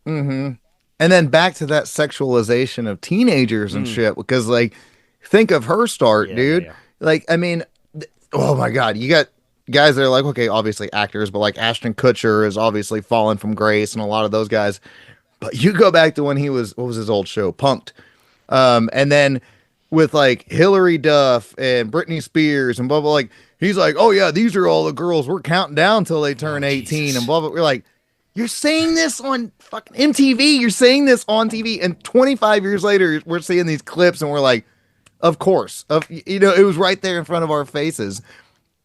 C: And then back to that sexualization of teenagers and shit, because, like, think of her start, dude. Yeah. Like, I mean, oh my God, you got guys that are like, okay, obviously actors, but like Ashton Kutcher is obviously fallen from grace, and a lot of those guys. But you go back to when he was, what was his old show? Punk'd. And then with like Hillary Duff and Britney Spears and blah blah. Like he's like, oh yeah, these are all the girls we're counting down till they turn 18
A: Jesus.
C: and blah blah. We're like, you're saying this on fucking MTV. You're saying this on TV, and 25 years later, we're seeing these clips and we're like, of course, it was right there in front of our faces.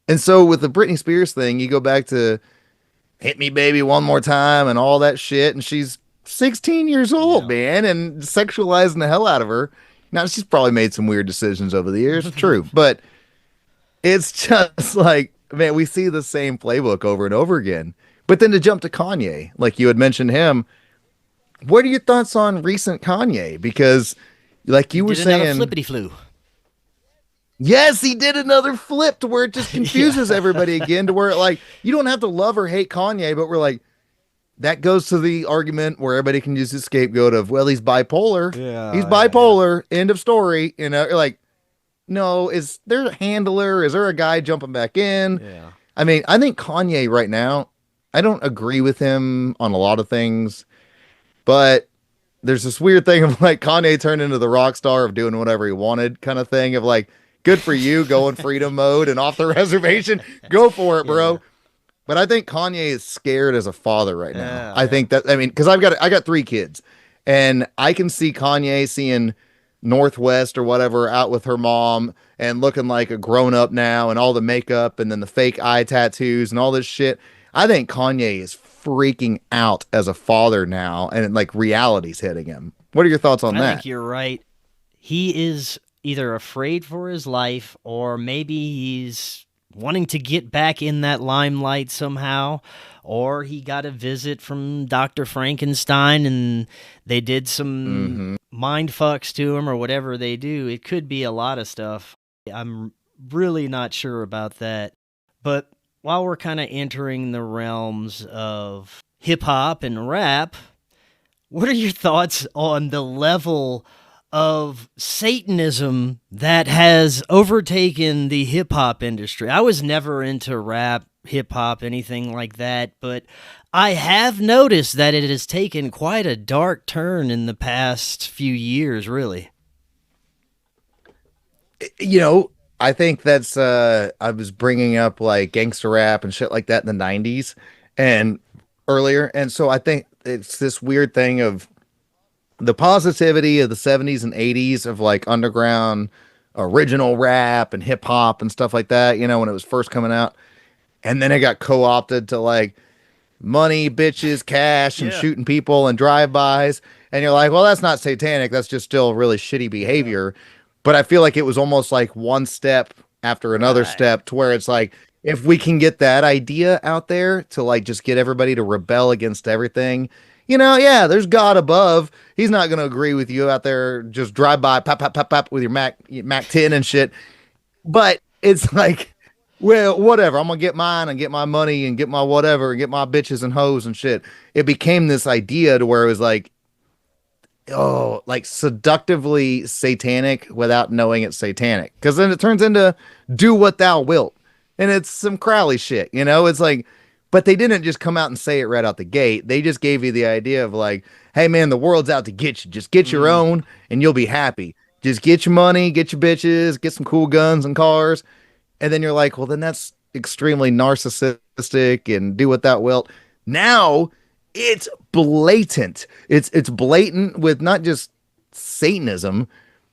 C: And so with the Britney Spears thing, you go back to "Hit Me Baby One More Time" and all that shit, and she's 16 years old, man, and sexualizing the hell out of her. Now, she's probably made some weird decisions over the years, true, but it's just like, man, we see the same playbook over and over again. But then to jump to Kanye, like you had mentioned him, what are your thoughts on recent Kanye? Because like you were saying,
A: flippity flu.
C: Yes, he did another flip to where it just confuses everybody again, to where like you don't have to love or hate Kanye, but we're like, that goes to the argument where everybody can use the scapegoat of, well, he's bipolar.
A: Yeah,
C: he's bipolar. Yeah. End of story. You're like, no, is there a handler? Is there a guy jumping back in?
A: Yeah.
C: I mean, I think Kanye right now, I don't agree with him on a lot of things, but there's this weird thing of like Kanye turned into the rock star of doing whatever he wanted kind of thing of like, good for you, go in freedom mode and off the reservation. Go for it, bro. Yeah. But I think Kanye is scared as a father right now. I think that, I mean, because I got 3 kids, and I can see Kanye seeing Northwest or whatever out with her mom and looking like a grown up now, and all the makeup and then the fake eye tattoos and all this shit. I think Kanye is freaking out as a father now, and like reality's hitting him. What are your thoughts on that?
A: I think you're right. He is either afraid for his life, or maybe he's wanting to get back in that limelight somehow, or he got a visit from Dr. Frankenstein and they did some mind fucks to him or whatever they do. It could be a lot of stuff. I'm really not sure about that. But while we're kind of entering the realms of hip-hop and rap, what are your thoughts on the level of Satanism that has overtaken the hip-hop industry? I was never into rap, hip-hop, anything like that, but I have noticed that it has taken quite a dark turn in the past few years, really.
C: I think that's, I was bringing up like gangster rap and shit like that in the 90s and earlier, and so I think it's this weird thing of the positivity of the 70s and 80s of like underground original rap and hip hop and stuff like that, when it was first coming out. And then it got co-opted to like money, bitches, cash, and shooting people and drive-bys. And you're like, well, that's not satanic. That's just still really shitty behavior. But I feel like it was almost like one step after another step to where it's like, if we can get that idea out there to like just get everybody to rebel against everything, there's God above. He's not going to agree with you out there. Just drive by, pop, pop, pop, pop with your Mac 10 and shit. But it's like, well, whatever. I'm going to get mine and get my money and get my whatever and get my bitches and hoes and shit. It became this idea to where it was like, oh, like seductively satanic without knowing it's satanic. Because then it turns into do what thou wilt. And it's some Crowley shit, It's like, but they didn't just come out and say it right out the gate. They just gave you the idea of like, hey, man, the world's out to get you. Just get your own and you'll be happy. Just get your money, get your bitches, get some cool guns and cars. And then you're like, well, then that's extremely narcissistic and do what thou wilt. Now it's blatant. It's blatant with not just Satanism,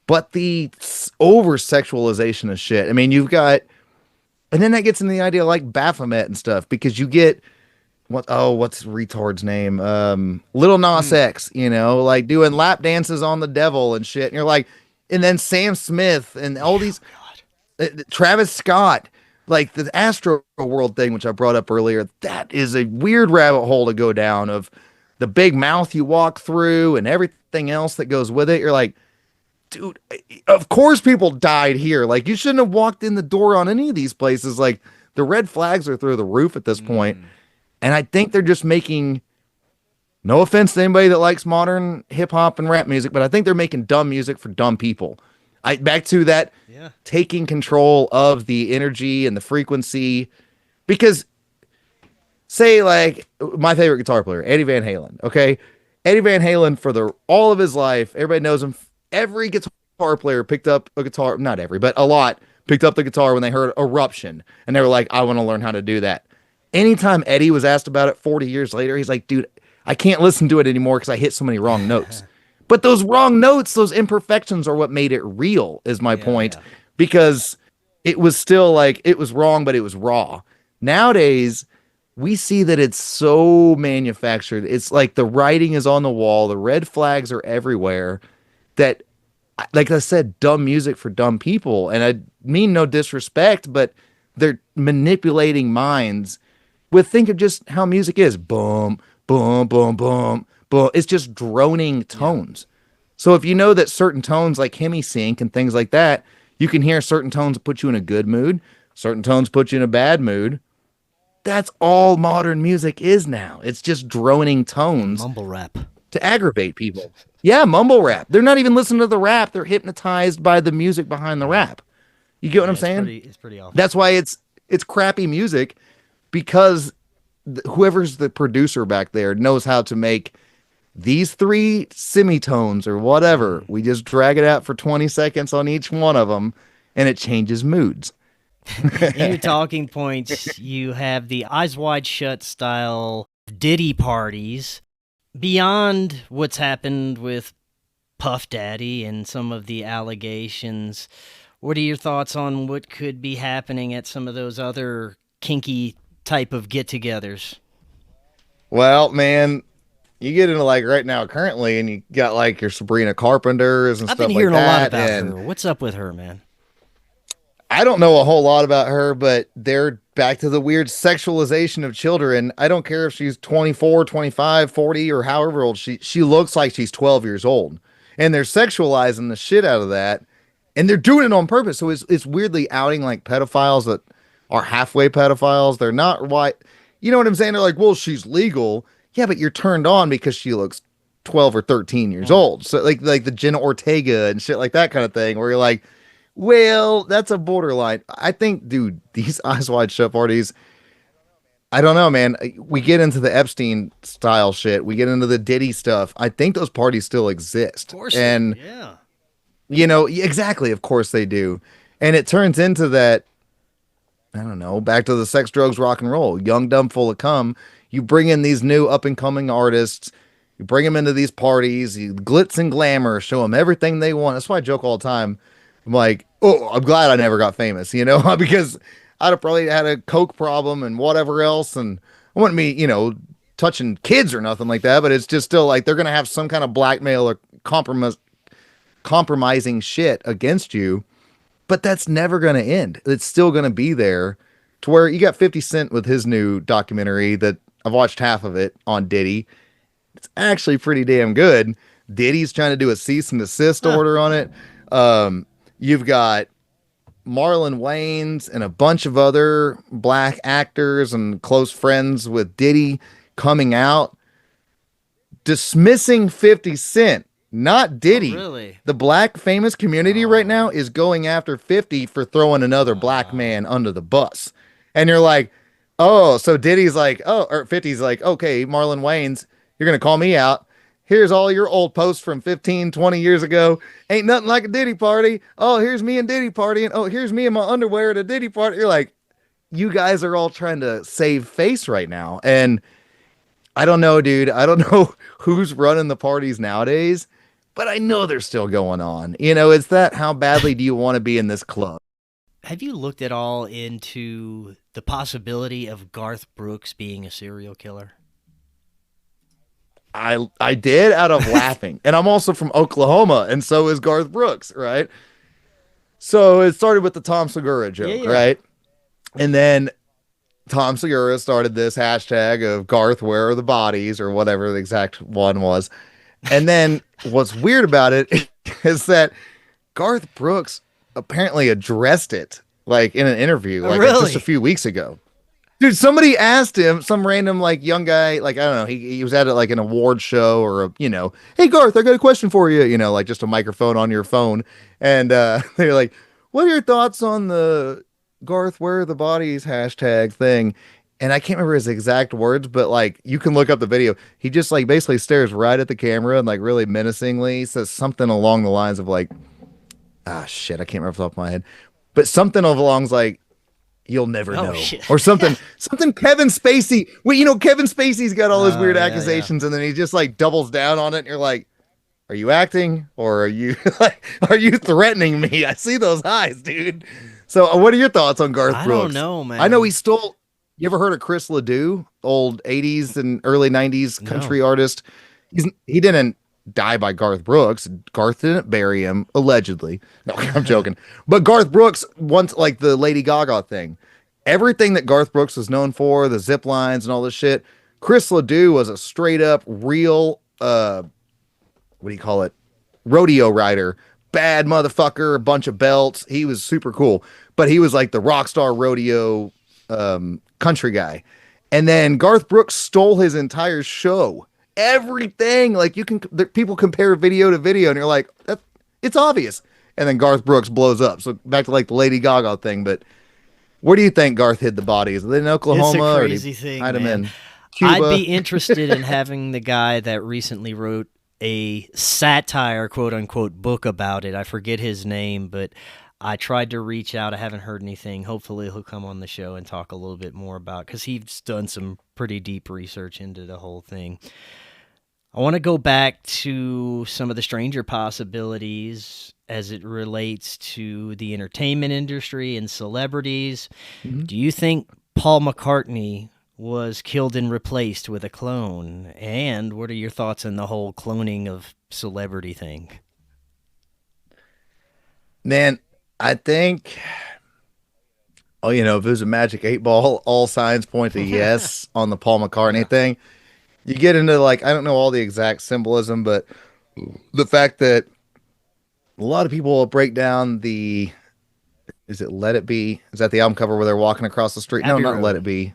C: but the over-sexualization of shit. I mean, you've got... And then that gets into the idea of like Baphomet and stuff, because you get what's retard's name? Little Nas X, like doing lap dances on the devil and shit. And you're like, and then Sam Smith and all these, Travis Scott, like the Astro World thing, which I brought up earlier. That is a weird rabbit hole to go down of the big mouth you walk through and everything else that goes with it. You're like, dude, of course people died here. Like, you shouldn't have walked in the door on any of these places. Like, the red flags are through the roof at this point. And I think they're just making, no offense to anybody that likes modern hip hop and rap music, but I think they're making dumb music for dumb people. Back to that, taking control of the energy and the frequency. Because, say, like, my favorite guitar player, Eddie Van Halen, okay? Eddie Van Halen, for all of his life, everybody knows him. Every guitar guitar player picked up a guitar, not every, but a lot picked up the guitar when they heard Eruption, and they were like, I want to learn how to do that. Anytime Eddie was asked about it 40 years later, he's like, dude, I can't listen to it anymore because I hit so many wrong notes. But those wrong notes, those imperfections are what made it real, is my point.
A: Yeah.
C: Because it was still like, it was wrong, but it was raw. Nowadays, we see that it's so manufactured. It's like the writing is on the wall, the red flags are everywhere, that, like I said, dumb music for dumb people. And I mean no disrespect, but they're manipulating minds with, think of just how music is. Boom, boom, boom, boom, boom. It's just droning tones. So if you know that certain tones like hemi-sync and things like that, you can hear certain tones put you in a good mood, certain tones put you in a bad mood. That's all modern music is now. It's just droning tones.
A: Mumble rap.
C: To aggravate people. Yeah, mumble rap. They're not even listening to the rap. They're hypnotized by the music behind the rap. You get what I'm saying?
A: It's pretty awful.
C: That's why it's crappy music, because whoever's the producer back there knows how to make these 3 semitones or whatever. We just drag it out for 20 seconds on each one of them, and it changes moods.
A: In your talking points, you have the Eyes Wide Shut style ditty parties. Beyond what's happened with Puff Daddy and some of the allegations, what are your thoughts on what could be happening at some of those other kinky type of get-togethers?
C: Well, man, you get into like right now currently, and you got like your Sabrina Carpenters and
A: I've
C: stuff
A: been
C: like
A: hearing
C: that.
A: a lot about
C: and
A: her. What's up with her, man?
C: I don't know a whole lot about her, but they're back to the weird sexualization of children. I don't care if she's 24, 25, 40, or however old she looks like she's 12 years old. And they're sexualizing the shit out of that. And they're doing it on purpose. So it's weirdly outing like pedophiles that are halfway pedophiles. They're not white. You know what I'm saying? They're like, well, she's legal. Yeah, but you're turned on because she looks 12 or 13 years old. So like the Jenna Ortega and shit like that kind of thing, where you're like, well, that's a borderline. I think, dude, these Eyes Wide Shut parties, I don't know, man. We get into the Epstein style shit. We get into the Diddy stuff. I think those parties still exist.
A: Of course,
C: and
A: yeah.
C: you know, exactly. Of course they do. And it turns into that, I don't know, back to the sex, drugs, rock and roll, young, dumb, full of cum. You bring in these new up and coming artists. You bring them into these parties, you glitz and glamour, show them everything they want. That's why I joke all the time. I'm like, oh, I'm glad I never got famous, you know, because I'd have probably had a coke problem and whatever else. And I wouldn't be, you know, touching kids or nothing like that, but it's just still like they're going to have some kind of blackmail or compromising shit against you. But that's never going to end. It's still going to be there, to where you got 50 Cent with his new documentary that I've watched half of it on Diddy. It's actually pretty damn good. Diddy's trying to do a cease and desist order on it. You've got Marlon Wayans and a bunch of other black actors and close friends with Diddy coming out dismissing 50 Cent, not Diddy.
A: Oh, really?
C: The black famous community right now is going after 50 for throwing another black man under the bus. And you're like, oh, so Diddy's like, oh, or 50's like, okay, Marlon Wayans, you're going to call me out. Here's all your old posts from 15, 20 years ago. Ain't nothing like a Diddy party. Oh, here's me and Diddy partying. Oh, here's me in my underwear at a Diddy party. You're like, you guys are all trying to save face right now. And I don't know, dude. I don't know who's running the parties nowadays, but I know they're still going on. You know, it's that, how badly do you want to be in this club?
A: Have you looked at all into the possibility of Garth Brooks being a serial killer?
C: I did, out of laughing. And I'm also from Oklahoma, and so is Garth Brooks, right? So it started with the Tom Segura joke, right? And then Tom Segura started this hashtag of Garth, where are the bodies, or whatever the exact one was. And then what's weird about it is that Garth Brooks apparently addressed it, like in an interview, like just a few weeks ago. Dude, somebody asked him, some random like young guy, like, I don't know, he was at like an award show or a, you know, hey Garth, I got a question for you, you know, like just a microphone on your phone. And they're like, what are your thoughts on the Garth, where are the bodies hashtag thing? And I can't remember his exact words, but like you can look up the video. He just like basically stares right at the camera and like really menacingly says something along the lines of like, shit, I can't remember off the top of my head, but something along like you'll never
A: Oh,
C: know,
A: shit.
C: or something Kevin Spacey. Well, Kevin Spacey's got all those weird
A: Yeah,
C: accusations, and then he just like doubles down on it, and you're like, are you acting or are you like, are you threatening me? I see those eyes, dude. So, what are your thoughts on Garth
A: I don't
C: Brooks?
A: know, man.
C: I know he stole. You ever heard of Chris Ledoux, old '80s and early '90s country
A: No.
C: artist? He didn't die by Garth Brooks. Garth didn't bury him, allegedly. No, I'm joking. But Garth Brooks, once like the Lady Gaga thing, everything that Garth Brooks was known for, the zip lines and all this shit, Chris Ledoux was a straight up real what do you call it? Rodeo rider. Bad motherfucker, a bunch of belts. He was super cool. But he was like the rock star rodeo country guy. And then Garth Brooks stole his entire show. Everything. Like people compare video to video and you're like, it's obvious. And then Garth Brooks blows up. So back to like the Lady Gaga thing. But where do you think Garth hid the body? Is it in Oklahoma?
A: It's a
C: or
A: crazy
C: did he
A: thing,
C: hide him
A: man.
C: in Cuba?
A: I'd be interested in having the guy that recently wrote a satire, quote unquote, book about it. I forget his name, but I tried to reach out. I haven't heard anything. Hopefully he'll come on the show and talk a little bit more about, because he's done some pretty deep research into the whole thing. I want to go back to some of the stranger possibilities as it relates to the entertainment industry and celebrities.
C: Mhm.
A: Do you think Paul McCartney was killed and replaced with a clone? And what are your thoughts on the whole cloning of celebrity thing?
C: Man, I think, if it was a magic 8 ball, all signs point to yes on the Paul McCartney thing. You get into like, I don't know all the exact symbolism, but the fact that a lot of people will break down is it Let It Be? Is that the album cover where they're walking across the street?
A: Abbey
C: No, not
A: Road.
C: Let It Be.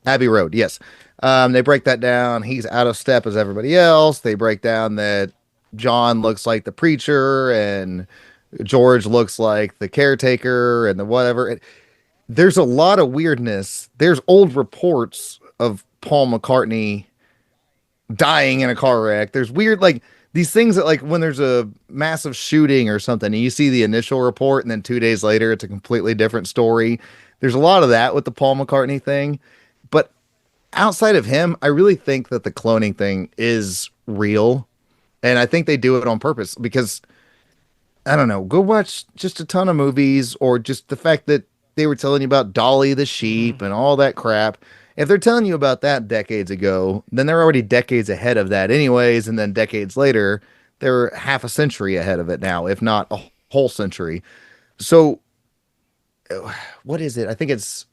C: Abbey Road, yes. They break that down. He's out of step as everybody else. They break down that John looks like the preacher and George looks like the caretaker and the whatever. There's a lot of weirdness. There's old reports of Paul McCartney dying in a car wreck. There's weird, like these things that, like, when there's a massive shooting or something, and you see the initial report, and then 2 days later, it's a completely different story. There's a lot of that with the Paul McCartney thing. But outside of him, I really think that the cloning thing is real. And I think they do it on purpose because, I don't know, go watch just a ton of movies, or just the fact that they were telling you about Dolly the sheep and all that crap. If they're telling you about that decades ago, then they're already decades ahead of that anyways. And then decades later, they're half a century ahead of it now, if not a whole century. So what is it? I think it's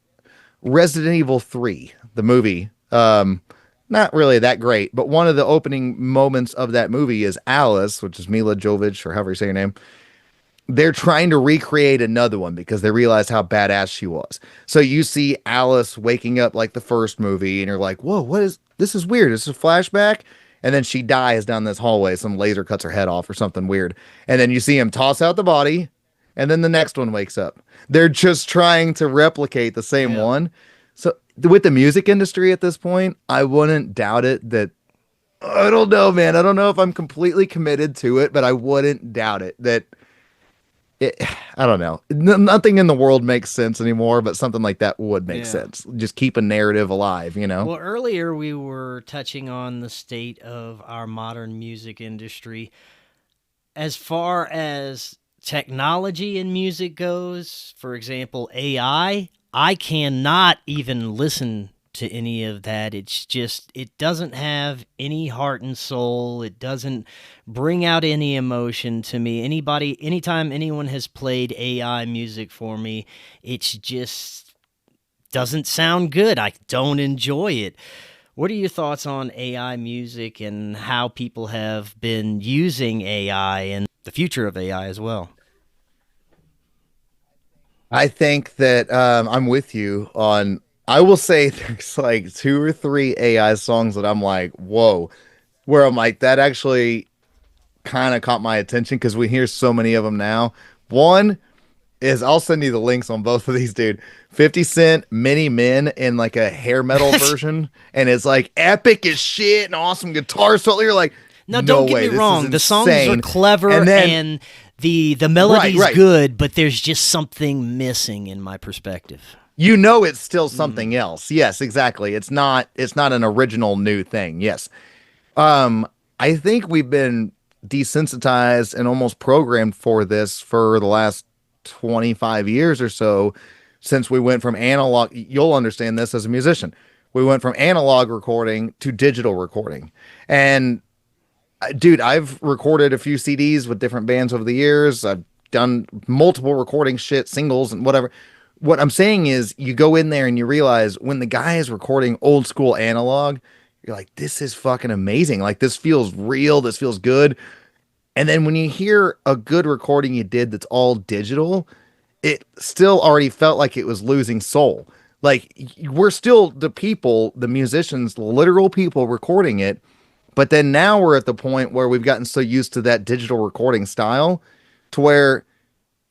C: Resident Evil 3, the movie. Not really that great, but one of the opening moments of that movie is Alice, which is Mila Jovovich, or however you say her name. They're trying to recreate another one because they realized how badass she was. So you see Alice waking up like the first movie, and you're like, whoa, this is weird. Is this a flashback? And then she dies down this hallway. Some laser cuts her head off or something weird. And then you see him toss out the body, and then the next one wakes up. They're just trying to replicate the same one. So with the music industry at this point, I wouldn't doubt it that, I don't know, man. I don't know if I'm completely committed to it, but I wouldn't doubt it that I don't know. Nothing in the world makes sense anymore, but something like that would make sense. Just keep a narrative alive,
A: Well, earlier we were touching on the state of our modern music industry. As far as technology in music goes, for example, AI, I cannot even listen to any of that. It's just, it doesn't have any heart and soul. It doesn't bring out any emotion to me. Anytime anyone has played AI music for me, it's just doesn't sound good. I don't enjoy it. What are your thoughts on AI music and how people have been using AI and the future of AI as well?
C: I think that I'm with you on. I will say there's like 2 or 3 AI songs that I'm like, whoa, where I'm like, that actually kind of caught my attention because we hear so many of them now. One is, I'll send you the links on both of these, dude. 50 Cent, Many Men in like a hair metal version, and it's like epic as shit and awesome guitar solo. You're like,
A: Now,
C: no
A: don't get
C: way,
A: me
C: this
A: wrong.
C: is
A: The songs are
C: insane.
A: clever
C: And then,
A: and The melody's
C: right.
A: good, but there's just something missing in my perspective.
C: You know, it's still something else. Yes, exactly. It's not an original new thing. Yes. I think we've been desensitized and almost programmed for this for the last 25 years or so, since we went from analog. You'll understand this as a musician. We went from analog recording to digital recording. And dude, I've recorded a few CDs with different bands over the years. I've done multiple recording shit, singles and whatever. What I'm saying is, you go in there and you realize when the guy is recording old school analog, you're like, this is fucking amazing. Like, this feels real. This feels good. And then when you hear a good recording you did that's all digital, it still already felt like it was losing soul. Like, we're still the people, the musicians, the literal people recording it. But then now we're at the point where we've gotten so used to that digital recording style to where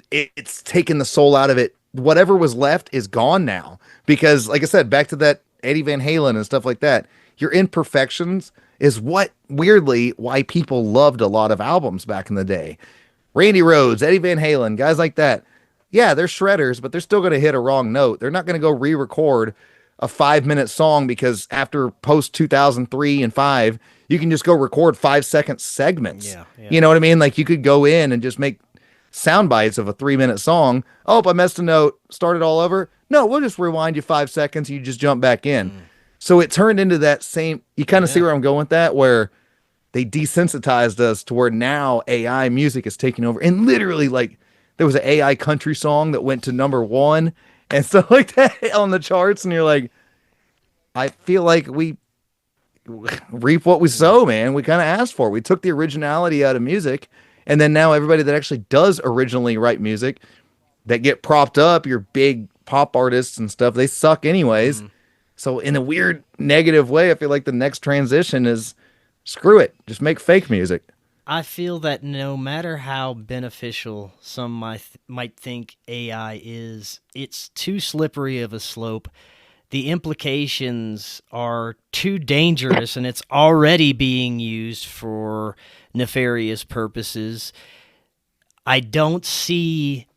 C: it's taken the soul out of it. Whatever was left is gone now. Because, like I said, back to that Eddie Van Halen and stuff like that, your imperfections is what, weirdly, why people loved a lot of albums back in the day. Randy Rhoads, Eddie Van Halen, guys like that. Yeah, they're shredders, but they're still going to hit a wrong note. They're not going to go re-record a 5-minute song because after post 2003 and 5, you can just go record 5-second segments.
A: Yeah.
C: You know what I mean? Like, you could go in and just make sound bites of a 3-minute song. Oh, I missed a note. Start it all over. No, we'll just rewind you 5 seconds. You just jump back in. So it turned into that same, you kind of see where I'm going with that, where they desensitized us to where now AI music is taking over. And literally, like, there was an AI country song that went to #1 and stuff like that on the charts. And you're like, I feel like we reap what we sow, man. We kind of asked for it. We took the originality out of music. And then now everybody that actually does originally write music that get propped up, your big pop artists and stuff, they suck anyways. So in a weird negative way, I feel like the next transition is screw it. Just make fake music.
A: I feel that no matter how beneficial some might think AI is, it's too slippery of a slope. The implications are too dangerous, and it's already being used for nefarious purposes. I don't see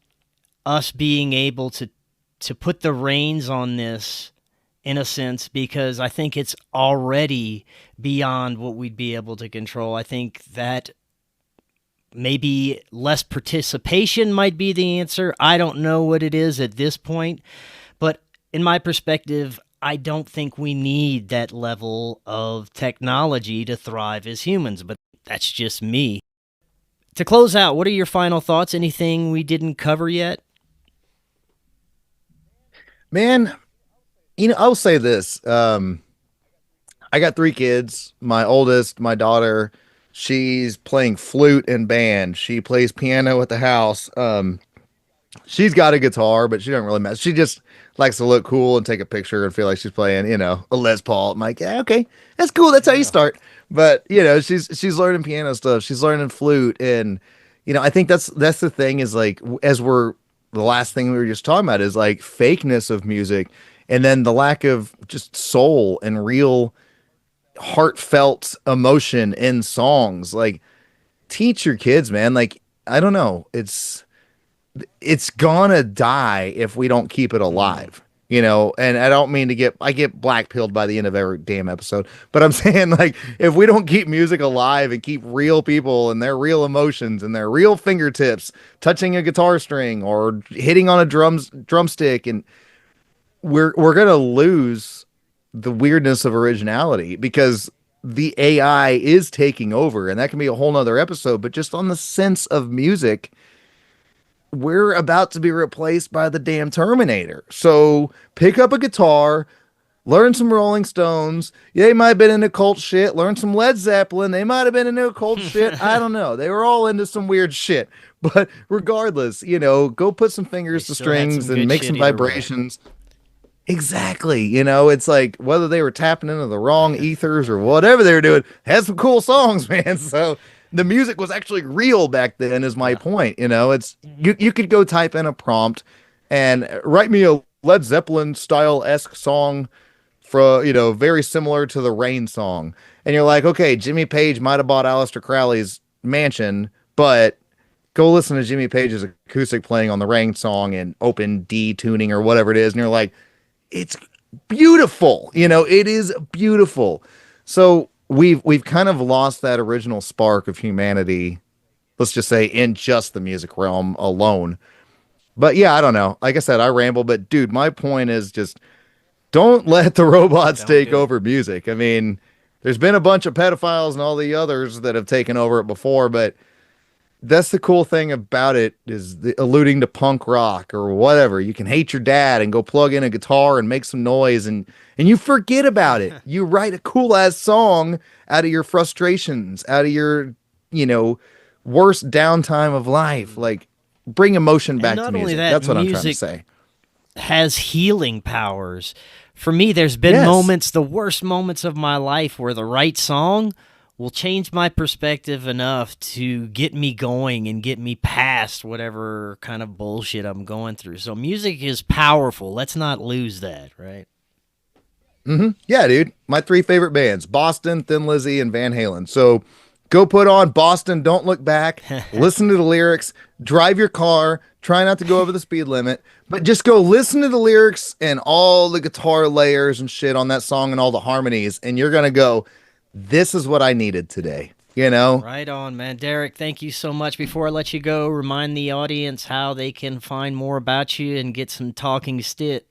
A: us being able to put the reins on this, in a sense, because I think it's already beyond what we'd be able to control. I think that maybe less participation might be the answer. I don't know what it is at this point, but in my perspective, I don't think we need that level of technology to thrive as humans, but that's just me. To close out, what are your final thoughts? Anything we didn't cover yet?
C: Man, you know, I'll say this. I got 3 kids. My oldest, my daughter, she's playing flute in band. She plays piano at the house. She's got a guitar, but she doesn't really mess. She just likes to look cool and take a picture and feel like she's playing, you know, a Les Paul. I'm like, yeah, okay, that's cool. That's how you start. But, you know, she's learning piano stuff. She's learning flute. And, you know, I think that's the thing is, like, the last thing we were just talking about is, like, fakeness of music. And then the lack of just soul and real heartfelt emotion in songs. Like, teach your kids, man. Like, I don't know. It's gonna die if we don't keep it alive, you know. And I don't mean to I get black-pilled by the end of every damn episode, but I'm saying, like, if we don't keep music alive and keep real people and their real emotions and their real fingertips touching a guitar string or hitting on a drumstick, and we're gonna lose the weirdness of originality, because the AI is taking over, and that can be a whole nother episode. But just on the sense of music, we're about to be replaced by the damn Terminator. So pick up a guitar, learn some Rolling Stones. They might have been into Occult shit. Learn some Led Zeppelin. They might have been into Occult shit. I don't know. They were all into some weird shit. But regardless, you know, go put some fingers to strings and make some vibrations. Exactly. You know, it's like, whether they were tapping into the wrong ethers or whatever they were doing, had some cool songs, man. So the music was actually real back then, is my point. You know, it's you could go type in a prompt and write me a Led Zeppelin style-esque song for, you know, very similar to the Rain song. And you're like, okay, Jimmy Page might have bought Aleister Crowley's mansion, but go listen to Jimmy Page's acoustic playing on the Rain song in open D tuning or whatever it is, and you're like, it's beautiful. It is beautiful. So we've kind of lost that original spark of humanity, let's just say, in just the music realm alone. But yeah, I don't know. Like I said, I ramble, but dude, my point is just don't let the robots take over music. I mean, there's been a bunch of pedophiles and all the others that have taken over it before, but that's the cool thing about it, is the alluding to punk rock or whatever. You can hate your dad and go plug in a guitar and make some noise, and you forget about it. You write a cool ass song out of your frustrations, out of your, worst downtime of life. Like, bring emotion back to music. That's what I'm trying to say.
A: Has healing powers. For me, there's been moments, the worst moments of my life, where the right song will change my perspective enough to get me going and get me past whatever kind of bullshit I'm going through. So music is powerful. Let's not lose that, right?
C: Mm-hmm. Yeah, dude. My 3 favorite bands, Boston, Thin Lizzy, and Van Halen. So go put on Boston, Don't Look Back, listen to the lyrics, drive your car, try not to go over the speed limit, but just go listen to the lyrics and all the guitar layers and shit on that song and all the harmonies, and you're going to go, this is what I needed today,
A: Right on, man. Derek, thank you so much. Before I let you go, remind the audience how they can find more about you and get some talking Stitt.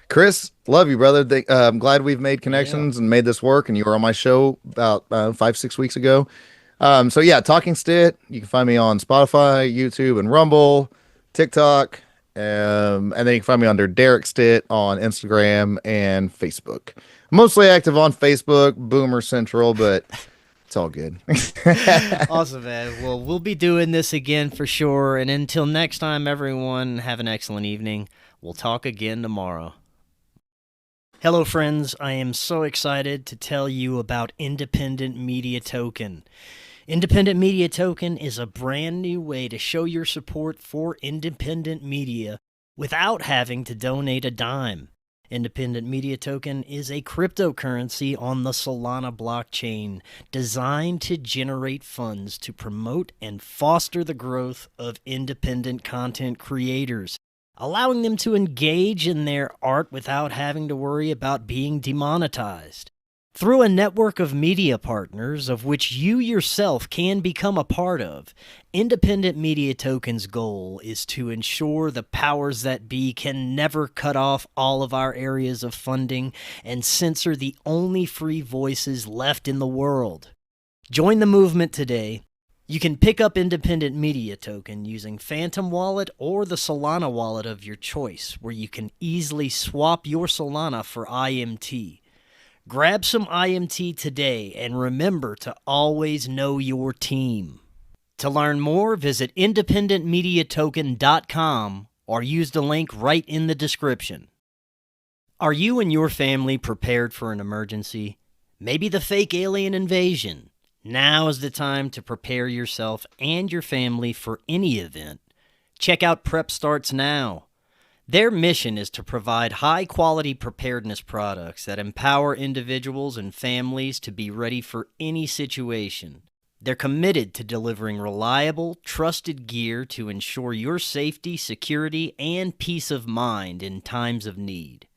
C: Chris, love you, brother. I'm glad we've made connections and made this work, and you were on my show about 5-6 weeks ago. So yeah, Talking Stitt. You can find me on Spotify, YouTube, and Rumble, TikTok, and then you can find me under Derek Stitt on Instagram and Facebook. Mostly active on Facebook, Boomer Central, but it's all good.
A: Awesome, man. Well, we'll be doing this again for sure. And until next time, everyone, have an excellent evening. We'll talk again tomorrow. Hello, friends. I am so excited to tell you about Independent Media Token. Independent Media Token is a brand new way to show your support for independent media without having to donate a dime. Independent Media Token is a cryptocurrency on the Solana blockchain designed to generate funds to promote and foster the growth of independent content creators, allowing them to engage in their art without having to worry about being demonetized. Through a network of media partners, of which you yourself can become a part of, Independent Media Token's goal is to ensure the powers that be can never cut off all of our areas of funding and censor the only free voices left in the world. Join the movement today. You can pick up Independent Media Token using Phantom Wallet or the Solana wallet of your choice, where you can easily swap your Solana for IMT. Grab some IMT today and remember to always know your team. To learn more, visit independentmediatoken.com or use the link right in the description. Are you and your family prepared for an emergency? Maybe the fake alien invasion? Now is the time to prepare yourself and your family for any event. Check out Prep Starts Now. Their mission is to provide high-quality preparedness products that empower individuals and families to be ready for any situation. They're committed to delivering reliable, trusted gear to ensure your safety, security, and peace of mind in times of need.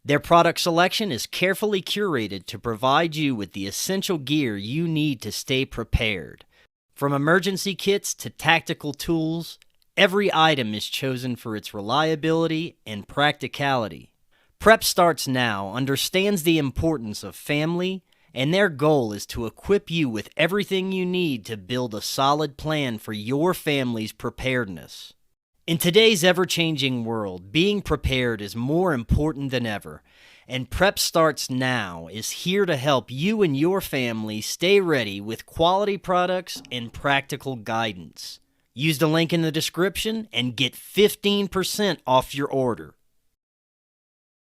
A: Their product selection is carefully curated to provide you with the essential gear you need to stay prepared. From emergency kits to tactical tools, every item is chosen for its reliability and practicality. Prep Starts Now understands the importance of family, and their goal is to equip you with everything you need to build a solid plan for your family's preparedness. In today's ever-changing world, being prepared is more important than ever, and Prep Starts Now is here to help you and your family stay ready with quality products and practical guidance. Use the link in the description and get 15% off your order.